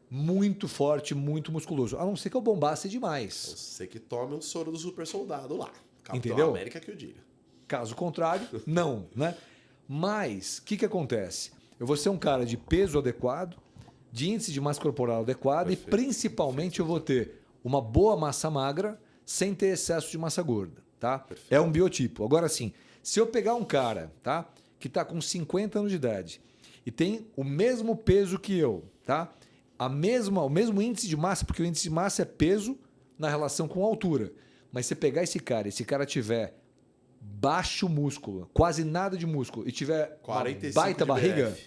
muito forte, muito musculoso, a não ser que eu bombasse demais. Você que tome um soro do super soldado lá. Capitão Entendeu? América que eu diga. Caso contrário, não, né? Mas o que acontece? Eu vou ser um cara de peso adequado, de índice de massa corporal adequado Perfeito. e principalmente eu vou ter uma boa massa magra sem ter excesso de massa gorda, tá? Perfeito. É um biotipo. Agora sim, se eu pegar um cara, tá, que está com 50 anos de idade e tem o mesmo peso que eu, tá? O mesmo índice de massa, porque o índice de massa é peso na relação com altura. Mas se pegar esse cara tiver baixo músculo, quase nada de músculo, e tiver uma 45 baita de barriga, BF.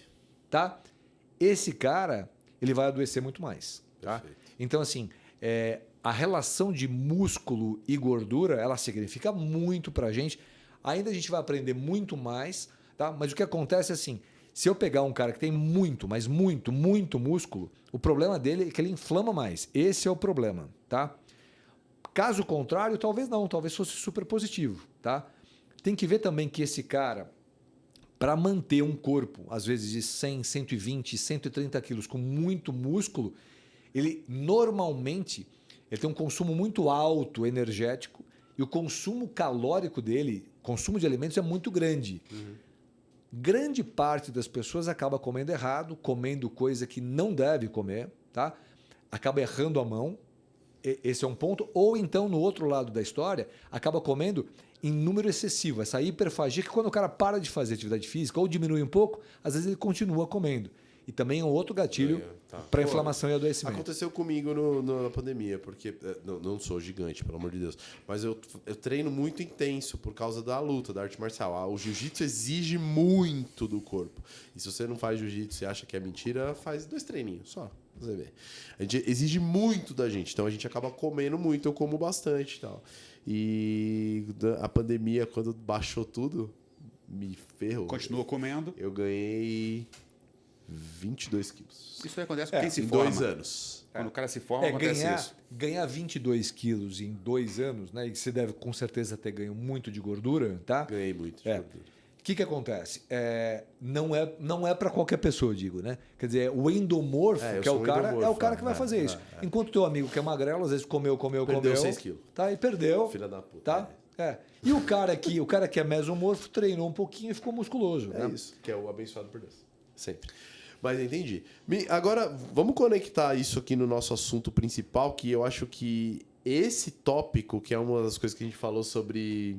tá? Esse cara, ele vai adoecer muito mais, tá? Perfeito. Então, assim, a relação de músculo e gordura, ela significa muito pra gente. Ainda a gente vai aprender muito mais, tá? Mas o que acontece é assim, se eu pegar um cara que tem muito, mas muito, muito músculo, o problema dele é que ele inflama mais. Esse é o problema, tá? Caso contrário, talvez não, talvez fosse super positivo, tá? Tem que ver também que esse cara, para manter um corpo, às vezes de 100, 120, 130 quilos com muito músculo, ele normalmente ele tem um consumo muito alto energético e o consumo calórico dele, consumo de alimentos é muito grande. Grande parte das pessoas acaba comendo errado, comendo coisa que não deve comer, tá? Acaba errando a mão. Esse é um ponto. Ou então, no outro lado da história, acaba comendo em número excessivo. Essa hiperfagia que quando o cara para de fazer atividade física ou diminui um pouco, às vezes ele continua comendo. E também é um outro gatilho para inflamação e adoecimento. Aconteceu comigo na pandemia, porque não sou gigante, pelo amor de Deus, mas eu treino muito intenso por causa da luta, da arte marcial. O jiu-jitsu exige muito do corpo. E se você não faz jiu-jitsu e acha que é mentira, faz 2 treininhos só. Você vê. A gente exige muito da gente, então a gente acaba comendo muito, eu como bastante e tal. E a pandemia, quando baixou tudo, me ferrou. Continuou comendo. Eu ganhei 22 quilos. Isso aí acontece com quem se Em forma. 2 anos. Quando o cara se forma, acontece isso. Ganhar 22 quilos em 2 anos, né? E você deve com certeza ter ganho muito de gordura, tá? Ganhei muito de gordura. O que acontece? Não é para qualquer pessoa, eu digo, né? Quer dizer, o endomorfo, que é o cara que vai fazer isso. Enquanto teu amigo que é magrelo, às vezes comeu, Perdeu 6 quilos. Tá? E perdeu. Filha da puta. Tá? E o cara que é mesomorfo treinou um pouquinho e ficou musculoso. É né? isso, que é o abençoado por Deus. Sempre. Mas entendi. Agora, vamos conectar isso aqui no nosso assunto principal, que eu acho que esse tópico, que é uma das coisas que a gente falou sobre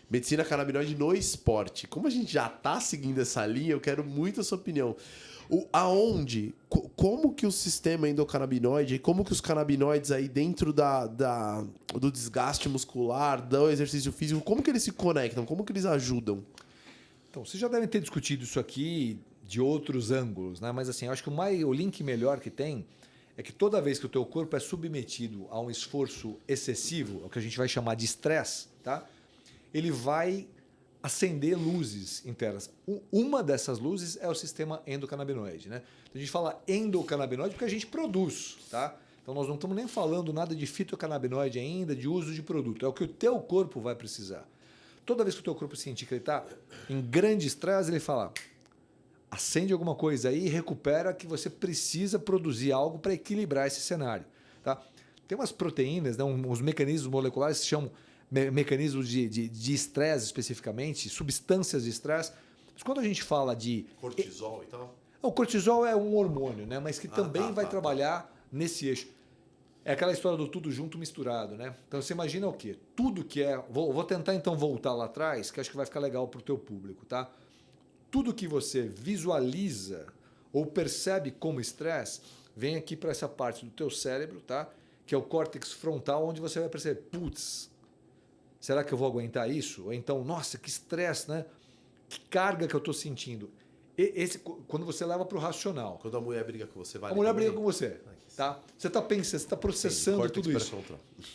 medicina canabinoide no esporte. Como a gente já está seguindo essa linha, eu quero muito a sua opinião. Como que o sistema endocannabinoide, como que os canabinoides aí dentro do desgaste muscular, do exercício físico, como que eles se conectam? Como que eles ajudam? Então, vocês já devem ter discutido isso aqui de outros ângulos, né? Mas assim, eu acho que o link melhor que tem é que toda vez que o teu corpo é submetido a um esforço excessivo, o que a gente vai chamar de estresse, tá? Ele vai acender luzes internas. Uma dessas luzes é o sistema endocannabinoide, né? Então a gente fala endocannabinoide porque a gente produz, tá? Então nós não estamos nem falando nada de fitocannabinoide ainda, de uso de produto. É o que o teu corpo vai precisar. Toda vez que o teu corpo sentir que ele está em grande estresse, ele fala: acende alguma coisa aí e recupera que você precisa produzir algo para equilibrar esse cenário. Tá? Tem umas proteínas, né, uns mecanismos moleculares que se chamam mecanismos de estresse especificamente, substâncias de estresse. Mas quando a gente fala de... Cortisol e tal? O cortisol é um hormônio, né, mas que também vai trabalhar nesse eixo. É aquela história do tudo junto misturado, né? Então você imagina o quê? Tudo que é... Vou tentar então voltar lá atrás, que acho que vai ficar legal para o teu público, tá? Tudo que você visualiza ou percebe como estresse, vem aqui para essa parte do teu cérebro, tá? Que é o córtex frontal, onde você vai perceber, putz, será que eu vou aguentar isso? Ou então, nossa, que estresse, né? Que carga que eu estou sentindo. Quando você leva para o racional. Quando a mulher briga com você, vai. A mulher briga com você, tá? Você está pensando, você está processando tudo isso.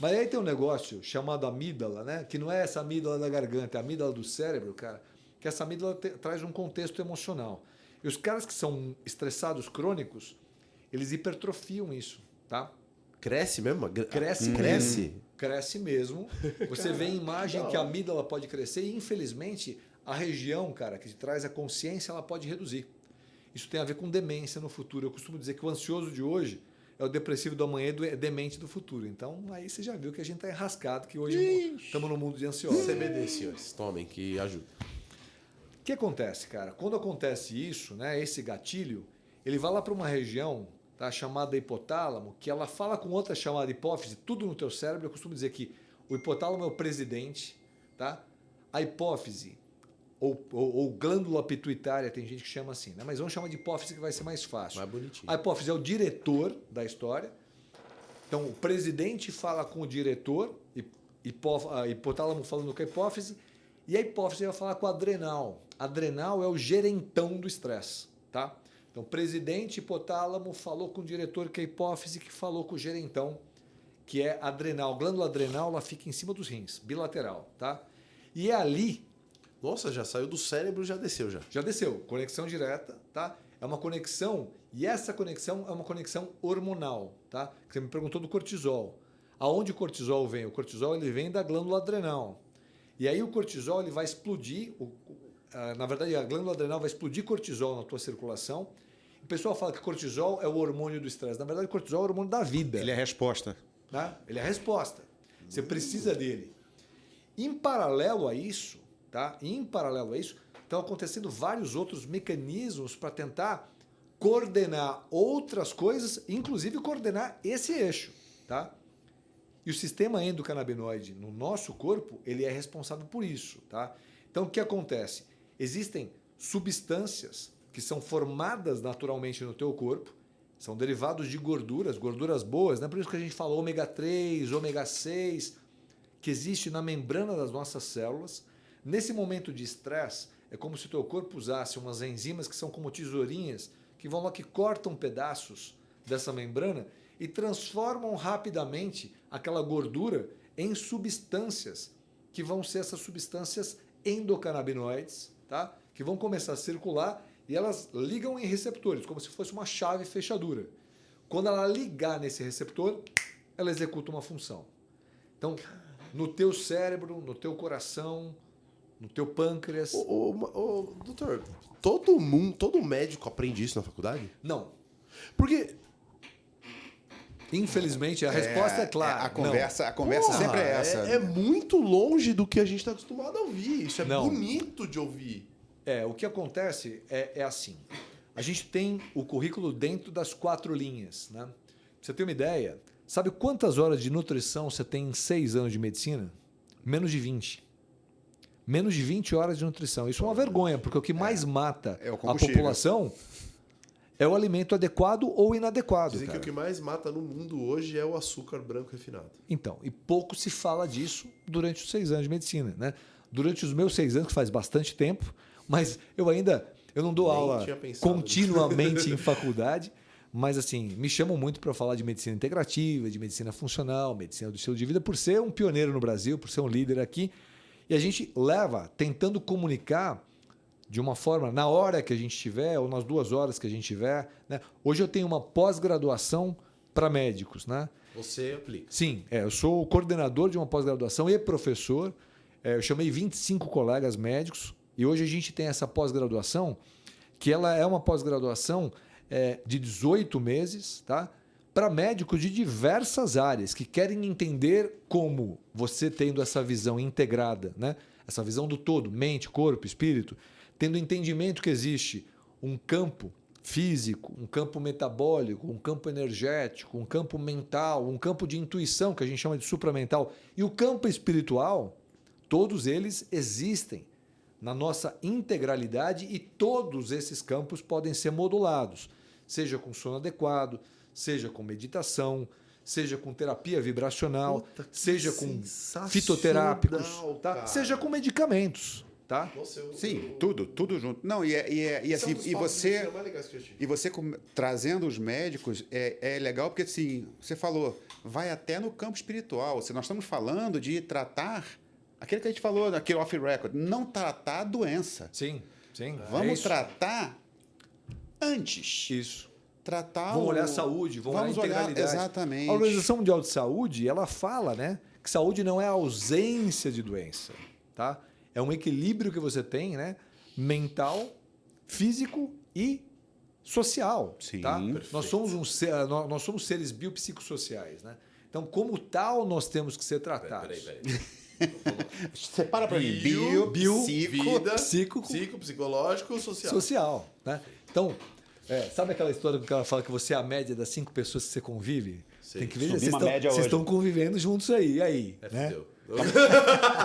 Mas aí tem um negócio chamado amígdala, né? Que não é essa amígdala da garganta, é a amígdala do cérebro, cara. Que essa amígdala traz um contexto emocional. E os caras que são estressados crônicos, eles hipertrofiam isso, tá? Cresce mesmo? Cresce. Cresce? Cresce mesmo. Você vê a imagem que a amígdala pode crescer e, infelizmente, a região, cara, que traz a consciência, ela pode reduzir. Isso tem a ver com demência no futuro. Eu costumo dizer que o ansioso de hoje é o depressivo do amanhã e demente do futuro. Então, aí você já viu que a gente está enrascado, que hoje estamos no mundo de ansiosos. CBD, senhores. Tomem, que ajuda. O que acontece, cara? Quando acontece isso, né, esse gatilho, ele vai lá para uma região, tá, chamada hipotálamo, que ela fala com outra chamada hipófise, tudo no teu cérebro. Eu costumo dizer que o hipotálamo é o presidente, tá? A hipófise, ou glândula pituitária, tem gente que chama assim, né? Mas vamos chamar de hipófise que vai ser mais fácil. Mais bonitinho. A hipófise é o diretor da história. Então, o presidente fala com o diretor, hipotálamo falando com a hipófise, e a hipófise vai falar com a adrenal. A adrenal é o gerentão do estresse, tá? Então, o presidente hipotálamo falou com o diretor, que é a hipófise, que falou com o gerentão. que é adrenal. A glândula adrenal ela fica em cima dos rins, bilateral, tá? E é ali, Nossa, já saiu do cérebro, já desceu já. já desceu, conexão direta, tá? É uma conexão, e essa conexão é uma conexão hormonal, tá? Você me perguntou do cortisol. Aonde o cortisol vem? O cortisol ele vem da glândula adrenal. E aí o cortisol ele vai explodir, na verdade a glândula adrenal vai explodir cortisol na tua circulação. O pessoal fala que cortisol é o hormônio do estresse. Na verdade, o cortisol é o hormônio da vida. Ele é a resposta. Né? Ele é a resposta. Você precisa dele. Em paralelo a isso, tá? Em paralelo a isso, estão acontecendo vários outros mecanismos para tentar coordenar outras coisas, inclusive coordenar esse eixo, tá? E o sistema endocannabinoide no nosso corpo, ele é responsável por isso, tá? Então, o que acontece? Existem substâncias que são formadas naturalmente no teu corpo, são derivados de gorduras boas, né? Por isso que a gente fala ômega 3, ômega 6, que existe na membrana das nossas células. Nesse momento de estresse, é como se o teu corpo usasse umas enzimas que são como tesourinhas, que vão lá que cortam pedaços dessa membrana e transformam rapidamente aquela gordura em substâncias, que vão ser essas substâncias endocannabinoides, tá? Que vão começar a circular e elas ligam em receptores, como se fosse uma chave fechadura. Quando ela ligar nesse receptor, ela executa uma função. Então, no teu cérebro, no teu coração, no teu pâncreas... Doutor, todo médico aprende isso na faculdade? Não. Porque... Infelizmente, a resposta é clara. A conversa Porra, sempre é essa. É muito longe do que a gente está acostumado a ouvir. Isso é Não. bonito de ouvir. O que acontece é assim. A gente tem o currículo dentro das 4 linhas. Né? Pra você ter uma ideia, sabe quantas horas de nutrição você tem em 6 anos de medicina? Menos de 20. Menos de 20 horas de nutrição. Isso é uma vergonha, porque o que mais mata É o a combustível. população é o alimento adequado ou inadequado. Dizem que cara. o que mais mata no mundo hoje é o açúcar branco refinado. Então, e pouco se fala disso durante os 6 anos de medicina. Né? Durante os meus 6 anos, que faz bastante tempo, mas eu não dou Nem aula tinha pensado continuamente em faculdade, mas assim, me chamam muito para falar de medicina integrativa, de medicina funcional, medicina do estilo de vida, por ser um pioneiro no Brasil, por ser um líder aqui. E a gente leva, tentando comunicar de uma forma, na hora que a gente tiver, ou nas 2 horas que a gente tiver. Né? Hoje eu tenho uma pós-graduação para médicos. Né? Você aplica. Sim, eu sou o coordenador de uma pós-graduação e professor. Eu chamei 25 colegas médicos e hoje a gente tem essa pós-graduação, que ela é uma pós-graduação de 18 meses, tá? Para médicos de diversas áreas que querem entender como você tendo essa visão integrada, né? Essa visão do todo, mente, corpo, espírito, tendo entendimento que existe um campo físico, um campo metabólico, um campo energético, um campo mental, um campo de intuição, que a gente chama de supramental, e o campo espiritual, todos eles existem na nossa integralidade e todos esses campos podem ser modulados, seja com sono adequado, seja com meditação, seja com terapia vibracional, seja com fitoterápicos, tá? Cara. Seja com medicamentos. Tá? Nossa, Sim, tudo junto. Não, e assim, e você trazendo os médicos é legal porque assim, você falou, vai até no campo espiritual. Nós estamos falando de tratar aquilo que a gente falou naquele off-record, não tratar a doença. Sim, sim. Vamos tratar antes. Isso. Tratar Vamos olhar a saúde, vamos olhar a integralidade. Exatamente. A Organização Mundial de Saúde, ela fala, né, que saúde não é a ausência de doença, tá? É um equilíbrio que você tem, né, mental, físico e social, Sim, tá? perfeito. Nós somos seres biopsicossociais, né? Então, como tal, nós temos que ser tratados. Peraí. Separa para mim. Bio, vida, psico, psicológico, social. social, né? Então, sabe aquela história que o cara fala que você é a média das 5 pessoas que você convive? Sei. Tem que ver, Subi uma média vocês hoje. estão convivendo juntos aí, e aí? Né? Fudeu.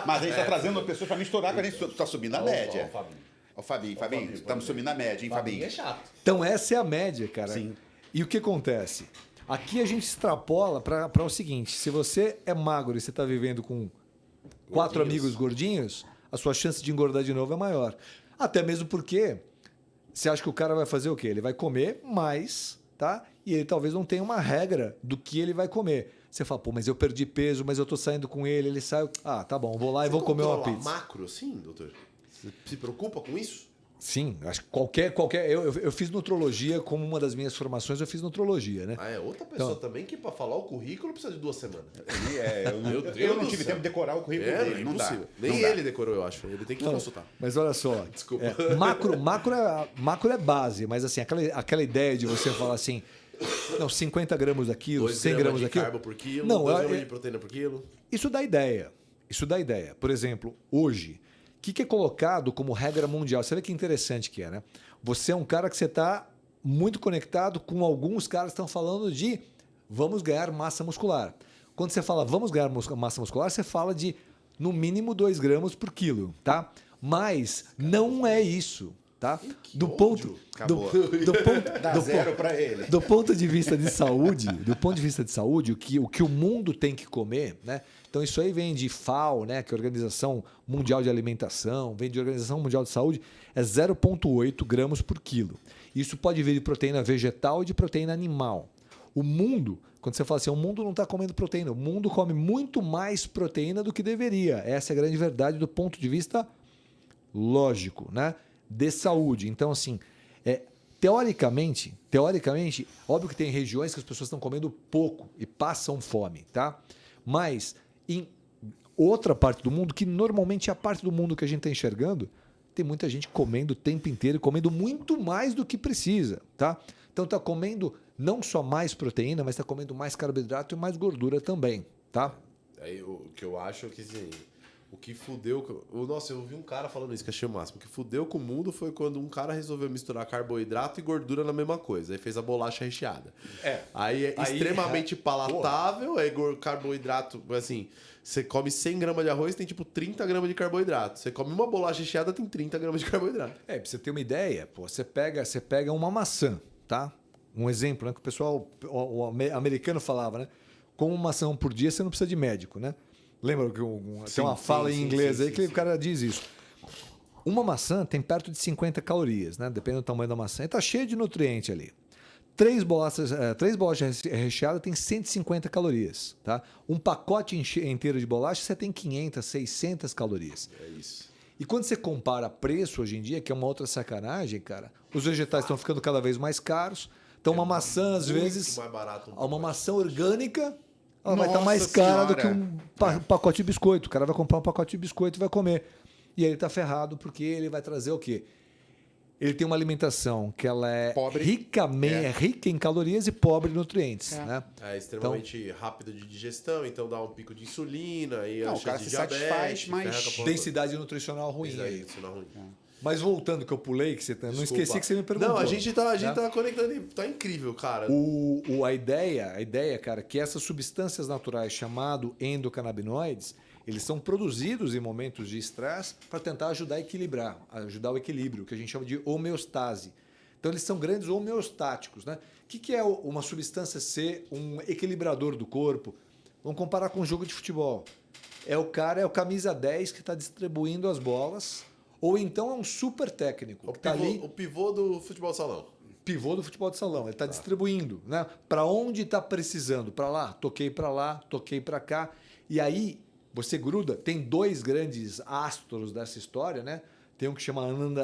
Mas a gente está trazendo pessoas para misturar, porque a gente está subindo a média. Ó, o Fabinho. Fabinho, estamos subindo a média, hein, Fabinho? É chato. Então, essa é a média, cara. Sim. E o que acontece? Aqui a gente extrapola para o seguinte: se você é magro e você está vivendo com 4 amigos gordinhos, a sua chance de engordar de novo é maior. Até mesmo porque você acha que o cara vai fazer o quê? Ele vai comer mais, tá? E ele talvez não tenha uma regra do que ele vai comer. Você fala, pô, mas eu perdi peso, mas eu tô saindo com ele, ele sai, tá bom, vou lá e vou comer uma pizza. Macro, sim, doutor? Você se preocupa com isso? Sim, acho que qualquer. Eu fiz nutrologia como uma das minhas formações, eu fiz nutrologia, né? Ah, é outra pessoa também que para falar o currículo precisa de 2 semanas. Eu não tive tempo de decorar o currículo dele. Não dá. Nem não ele dá. decorou, eu acho. Ele tem que consultar. Mas olha só. Desculpa. Macro é base, mas assim, aquela ideia de você falar assim. Não, 50 gramas daquilo, 100 gramas de daquilo. carbo por quilo, não, 2 gramas de proteína por quilo. Isso dá ideia. Por exemplo, hoje, o que é colocado como regra mundial? Você vê que interessante que é, né? Você é um cara que você está muito conectado com alguns caras que estão falando de vamos ganhar massa muscular. Quando você fala vamos ganhar massa muscular, você fala de no mínimo 2 gramas por quilo, tá? Mas não é isso. Tá? Do ponto zero para ele. Do ponto de vista de saúde, o que o mundo tem que comer, né? Então isso aí vem de FAO, né, que é a Organização Mundial de Alimentação, vem de Organização Mundial de Saúde, é 0,8 gramas por quilo. Isso pode vir de proteína vegetal e de proteína animal. O mundo, quando você fala assim, o mundo não está comendo proteína, o mundo come muito mais proteína do que deveria. Essa é a grande verdade do ponto de vista lógico, né? De saúde. Então, assim, teoricamente, óbvio que tem regiões que as pessoas estão comendo pouco e passam fome, tá? Mas em outra parte do mundo, que normalmente é a parte do mundo que a gente está enxergando, tem muita gente comendo o tempo inteiro, comendo muito mais do que precisa, tá? Então está comendo não só mais proteína, mas está comendo mais carboidrato e mais gordura também, tá? Aí, o que eu acho é que assim, o que fudeu... Nossa, eu ouvi um cara falando isso, que achei o máximo. O que fudeu com o mundo foi quando um cara resolveu misturar carboidrato e gordura na mesma coisa. Aí fez a bolacha recheada. Aí é extremamente palatável, é carboidrato, assim... Você come 100 gramas de arroz, tem tipo 30 gramas de carboidrato. Você come uma bolacha recheada, tem 30 gramas de carboidrato. Pra você ter uma ideia, pô, você pega uma maçã, tá? Um exemplo, né? Que o pessoal, o americano falava, né? Com uma maçã por dia, você não precisa de médico, né? Lembra que tem uma fala em inglês aí que o cara diz isso. Uma maçã tem perto de 50 calorias, né? Depende do tamanho da maçã. E tá cheio de nutriente ali. 3 bolachas recheadas tem 150 calorias, tá? Um pacote inteiro de bolacha você tem 500, 600 calorias. É isso. E quando você compara preço hoje em dia, que é uma outra sacanagem, cara, os vegetais estão ficando cada vez mais caros. Então uma maçã, às vezes, mais barato uma maçã orgânica, ela vai estar mais cara do que um pacote de biscoito. O cara vai comprar um pacote de biscoito e vai comer. E aí ele está ferrado porque ele vai trazer o quê? Ele tem uma alimentação que ela é rica em calorias e pobre em nutrientes. Né? É extremamente rápido de digestão, então dá um pico de insulina e o cara se satisfaz, mas densidade nutricional ruim. Densidade nutricional ruim. Mas voltando que eu pulei, que você não esqueci que você me perguntou. Não, a gente tá conectando, tá incrível, cara. A ideia, cara, que essas substâncias naturais chamado endocannabinoides, eles são produzidos em momentos de estresse para tentar ajudar o equilíbrio, que a gente chama de homeostase. Então, eles são grandes homeostáticos. Né? O que é uma substância ser um equilibrador do corpo? Vamos comparar com um jogo de futebol. É o camisa 10 que está distribuindo as bolas, ou então é um super técnico. O pivô do futebol de salão. Pivô do futebol de salão. Ele está distribuindo. Né? Para onde está precisando? Para lá, toquei para cá. E aí... Você gruda, tem 2 grandes astros dessa história, né? Tem um que chama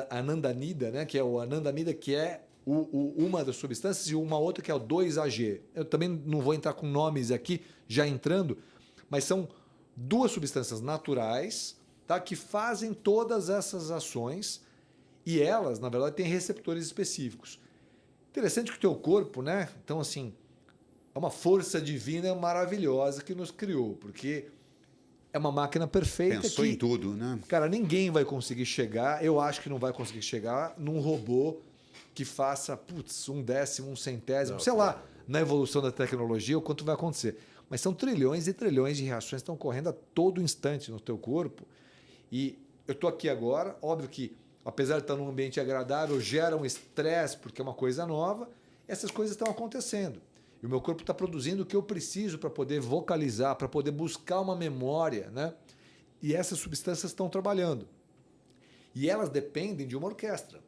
anandamida, né? Que é o anandamida, que é uma das substâncias, e uma outra que é o 2-AG. Eu também não vou entrar com nomes aqui, já entrando, mas são 2 substâncias naturais, tá? Que fazem todas essas ações e elas, na verdade, têm receptores específicos. Interessante que o teu corpo, né? Então, assim, é uma força divina maravilhosa que nos criou, porque... É uma máquina perfeita. Pensou em tudo, né? Cara, ninguém vai conseguir chegar, eu acho que não vai conseguir chegar num robô que faça, um décimo, um centésimo, sei lá, na evolução da tecnologia, o quanto vai acontecer. Mas são trilhões e trilhões de reações que estão correndo a todo instante no teu corpo. E eu estou aqui agora, óbvio que, apesar de estar num ambiente agradável, gera um estresse porque é uma coisa nova, essas coisas estão acontecendo. E o meu corpo está produzindo o que eu preciso para poder vocalizar, para poder buscar uma memória, né? E essas substâncias estão trabalhando. E elas dependem de uma orquestra.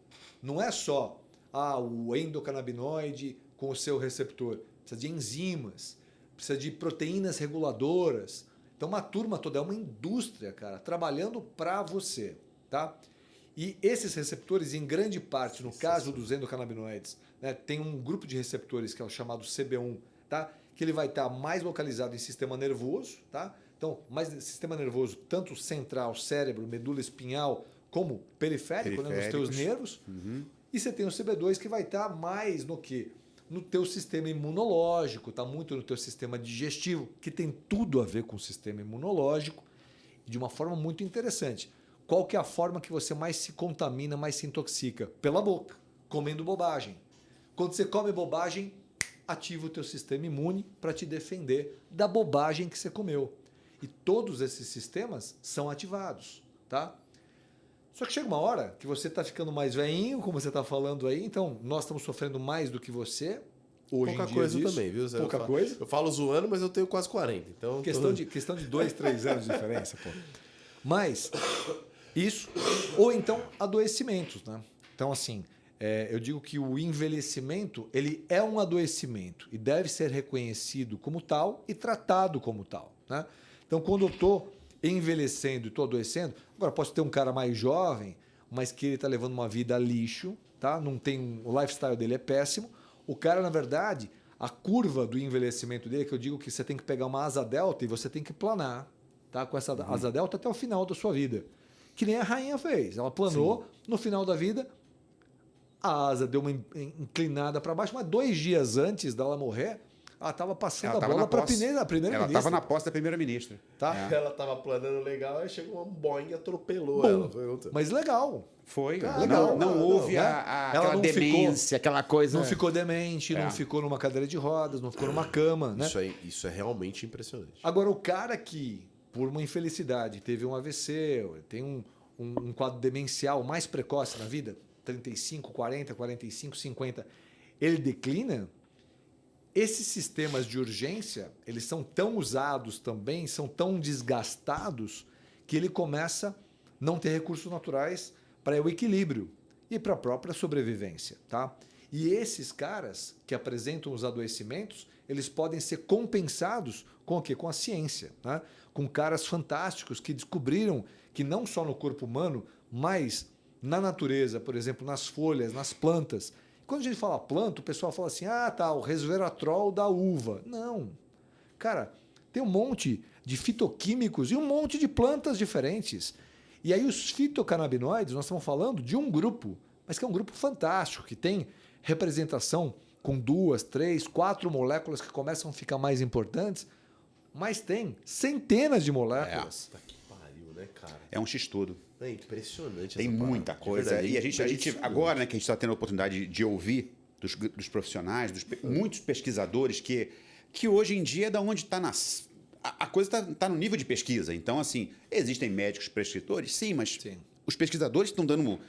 Não é só o endocannabinoide com o seu receptor. Precisa de enzimas, precisa de proteínas reguladoras. Então, uma turma toda, é uma indústria, cara, trabalhando para você, tá? E esses receptores, em grande parte, no caso dos endocannabinoides, né, tem um grupo de receptores que é o chamado CB1, tá? Que ele vai estar mais localizado em sistema nervoso, tá? Então, mais sistema nervoso, tanto central, cérebro, medula espinhal, como periférico, né, nos teus nervos. E você tem o CB2 que vai estar mais no quê? No teu sistema imunológico, está muito no teu sistema digestivo, que tem tudo a ver com o sistema imunológico, de uma forma muito interessante. Qual que é a forma que você mais se contamina, mais se intoxica? Pela boca, comendo bobagem. Quando você come bobagem, ativa o teu sistema imune para te defender da bobagem que você comeu. E todos esses sistemas são ativados, tá? Só que chega uma hora que você está ficando mais velhinho, como você está falando aí, então nós estamos sofrendo mais do que você. Hoje Pouca em dia coisa disso. também, viu, Zé? Pouca coisa. Eu falo zoando, mas eu tenho quase 40. Então Questão de 2, 3 anos de diferença, pô. Mas isso, ou então adoecimentos, né? Então, assim, eu digo que o envelhecimento, ele é um adoecimento e deve ser reconhecido como tal e tratado como tal, né? Então, quando eu estou envelhecendo e estou adoecendo, agora posso ter um cara mais jovem, mas que ele está levando uma vida lixo, tá? Não tem, o lifestyle dele é péssimo. O cara, na verdade, a curva do envelhecimento dele, que eu digo que você tem que pegar uma asa delta e você tem que planar, tá? Com essa asa delta até o final da sua vida. Que nem a rainha fez. Ela planou, no final da vida, a asa deu uma inclinada para baixo, mas 2 dias antes dela morrer, ela estava passando a bola para a primeira-ministra. Ela estava na posse da primeira-ministra. Tá? Ela estava planando legal, aí chegou uma Boeing e atropelou ela. Mas legal. Foi. Legal. Não houve aquela demência, aquela coisa. Não ficou demente, não ficou numa cadeira de rodas, não ficou numa cama. Né? Isso é realmente impressionante. Agora, o cara que, por uma infelicidade, teve um AVC, tem um quadro demencial mais precoce na vida, 35, 40, 45, 50, ele declina. Esses sistemas de urgência, eles são tão usados também, são tão desgastados, que ele começa a não ter recursos naturais para o equilíbrio e para a própria sobrevivência. Tá? E esses caras que apresentam os adoecimentos, eles podem ser compensados com o quê? Com a ciência. Né? Com caras fantásticos que descobriram que não só no corpo humano, mas na natureza, por exemplo, nas folhas, nas plantas. Quando a gente fala planta, o pessoal fala assim, o resveratrol da uva. Não. Cara, tem um monte de fitoquímicos e um monte de plantas diferentes. E aí os fitocannabinoides, nós estamos falando de um grupo, mas que é um grupo fantástico, que tem representação com 2, 3, 4 moléculas que começam a ficar mais importantes, mas tem centenas de moléculas. Que pariu, né, cara? É um X-tudo. É impressionante. Tem muita coisa. Verdade, E a gente agora, né, que a gente está tendo a oportunidade de ouvir dos profissionais, muitos pesquisadores que hoje em dia é da onde está a coisa está no nível de pesquisa. Então, assim, existem médicos prescritores, sim, mas os pesquisadores estão dando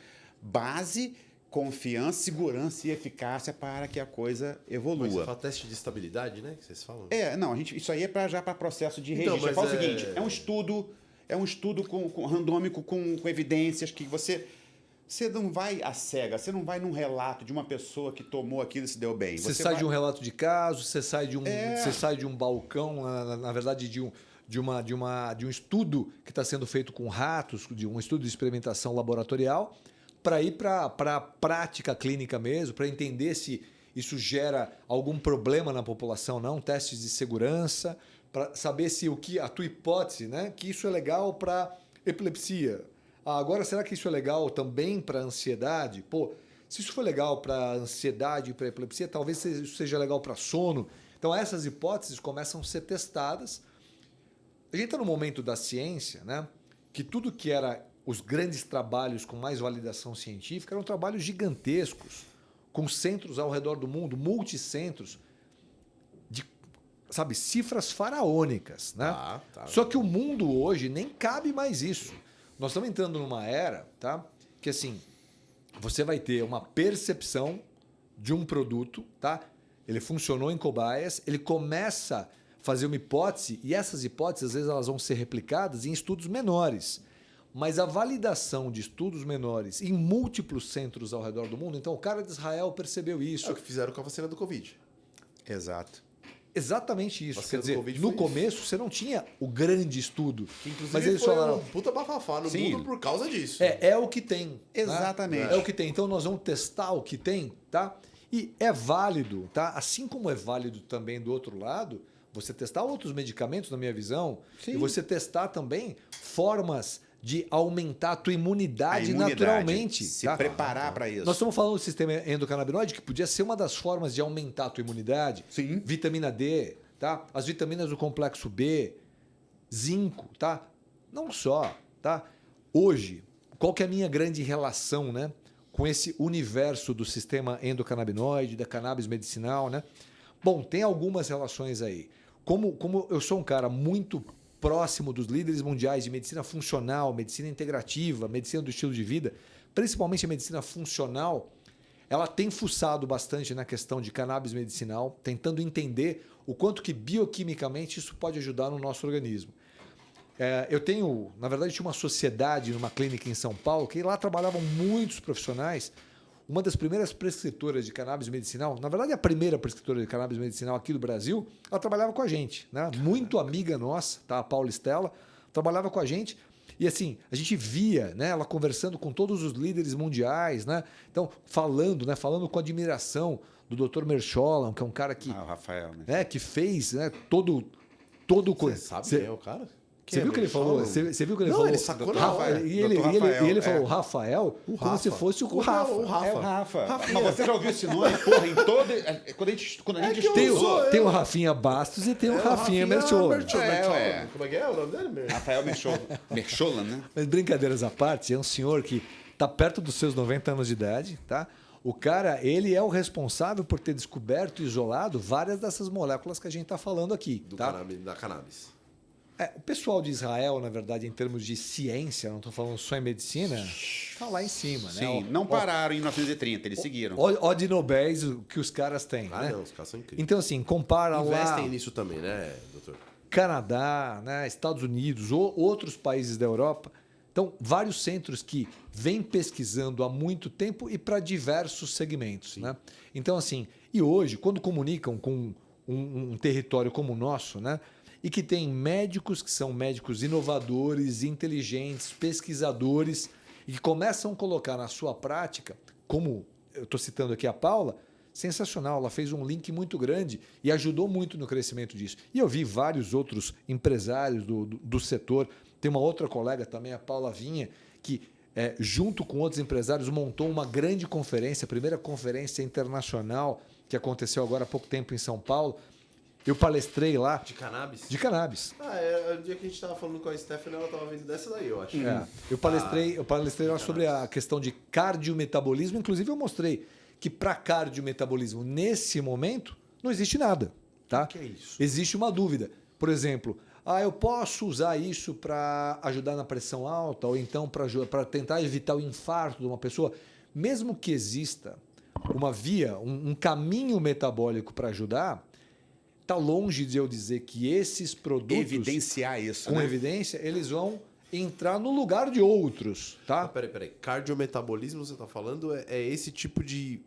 base, confiança, segurança e eficácia para que a coisa evolua. Mas você fala teste de estabilidade, né? Que vocês falam? Não, isso aí é já para processo de registro. Eu falo o seguinte, é um estudo randômico com evidências que você não vai à cega, você não vai num relato de uma pessoa que tomou aquilo e se deu bem. Você sai de um relato de caso, você sai de um balcão, na verdade de um estudo que está sendo feito com ratos, de um estudo de experimentação laboratorial, para ir para a prática clínica mesmo, para entender se isso gera algum problema na população, não, testes de segurança, para saber se a tua hipótese, né, que isso é legal para epilepsia. Agora, será que isso é legal também para ansiedade? Pô, se isso for legal para ansiedade e para epilepsia, talvez isso seja legal para sono. Então, essas hipóteses começam a ser testadas. A gente está no momento da ciência, né, que tudo que era os grandes trabalhos com mais validação científica eram trabalhos gigantescos, com centros ao redor do mundo, multicentros, sabe, cifras faraônicas, né? Só que o mundo hoje nem cabe mais isso. Nós estamos entrando numa era, tá? Que assim, você vai ter uma percepção de um produto, tá? Ele funcionou em cobaias, ele começa a fazer uma hipótese e essas hipóteses às vezes elas vão ser replicadas em estudos menores. Mas a validação de estudos menores em múltiplos centros ao redor do mundo, então o cara de Israel percebeu isso. É o que fizeram com a vacina do Covid. Exato. Exatamente isso. Vacina Quer dizer, do Covid no foi começo você não tinha o grande estudo. Que, inclusive, Mas eles foi falaram, um puta bafafá no Sim. mundo por causa disso. é o que tem. Né? Exatamente. É o que tem. Então nós vamos testar o que tem, tá? E é válido, tá? Assim como é válido também do outro lado, você testar outros medicamentos, na minha visão, Sim. e você testar também formas de aumentar a tua imunidade, A naturalmente. Se tá? preparar para isso. Nós estamos falando do sistema endocannabinoide, que podia ser uma das formas de aumentar a tua imunidade. Sim. Vitamina D, tá? As vitaminas do complexo B, zinco, tá? Não só, tá? Hoje, qual que é a minha grande relação, né, com esse universo do sistema endocannabinoide, da cannabis medicinal, né? Bom, tem algumas relações aí. Como eu sou um cara muito próximo dos líderes mundiais de medicina funcional, medicina integrativa, medicina do estilo de vida, principalmente a medicina funcional, ela tem fuçado bastante na questão de cannabis medicinal, tentando entender o quanto que bioquimicamente isso pode ajudar no nosso organismo. Eu tenho, na verdade, tinha uma sociedade numa clínica em São Paulo, que lá trabalhavam muitos profissionais. Uma das primeiras prescritoras de cannabis medicinal, na verdade a primeira prescritora de cannabis medicinal aqui do Brasil, ela trabalhava com a gente, né? Muito amiga nossa, tá? A Paula Estela, trabalhava com a gente. E assim, a gente via, né, ela conversando com todos os líderes mundiais, né? Então, falando com admiração do Dr. Mercholan, que é um cara que, o Rafael, né? que fez, né, todo o Você sabe quem é o cara? Você viu o que ele falou? Você viu o que ele Não, falou? ele sacou na Rafael. hora. E ele falou Rafael como Rafa. se fosse o Rafa. O Rafa. É o Rafa. Rafinha. Mas você já ouviu esse nome? Porra, em todo... Quando a gente que eu Tem, sou tem o Rafinha Bastos e tem o Rafinha Mercholan. É. Como é que é o nome dele, meu? Rafael Mercholan, né? Mas brincadeiras à parte, é um senhor que está perto dos seus 90 anos de idade, tá? O cara, ele é o responsável por ter descoberto e isolado várias dessas moléculas que a gente está falando aqui, tá? Da cannabis. O pessoal de Israel, na verdade, em termos de ciência, não estou falando só em medicina, está lá em cima, né? Sim, não pararam em 1930, eles seguiram. Ó de Nobéis que os caras têm, né? Não, os caras são incríveis. Então, assim, compara Investem lá nisso também, né, doutor? Canadá, né, Estados Unidos ou outros países da Europa. Então, vários centros que vêm pesquisando há muito tempo e para diversos segmentos. Né? Então, assim, e hoje, quando comunicam com um território como o nosso, né, e que tem médicos que são médicos inovadores, inteligentes, pesquisadores, e que começam a colocar na sua prática, como eu estou citando aqui a Paula, sensacional, ela fez um link muito grande e ajudou muito no crescimento disso. E eu vi vários outros empresários do setor. Tem uma outra colega também, a Paula Vinha, que junto com outros empresários montou uma grande conferência, a primeira conferência internacional que aconteceu agora há pouco tempo em São Paulo. Eu palestrei lá. De cannabis? De cannabis. O dia que a gente estava falando com a Stephanie, ela estava vindo dessa daí, eu acho. Eu palestrei lá sobre a questão de cardiometabolismo. Inclusive, eu mostrei que para cardiometabolismo, nesse momento, não existe nada. Tá? O que é isso? Existe uma dúvida. Por exemplo, eu posso usar isso para ajudar na pressão alta ou então para tentar evitar o infarto de uma pessoa? Mesmo que exista uma via, um caminho metabólico para ajudar, está longe de eu dizer que esses produtos... Evidenciar isso, com né? evidência, eles vão entrar no lugar de outros, tá? Peraí. Cardiometabolismo, você está falando, é esse tipo de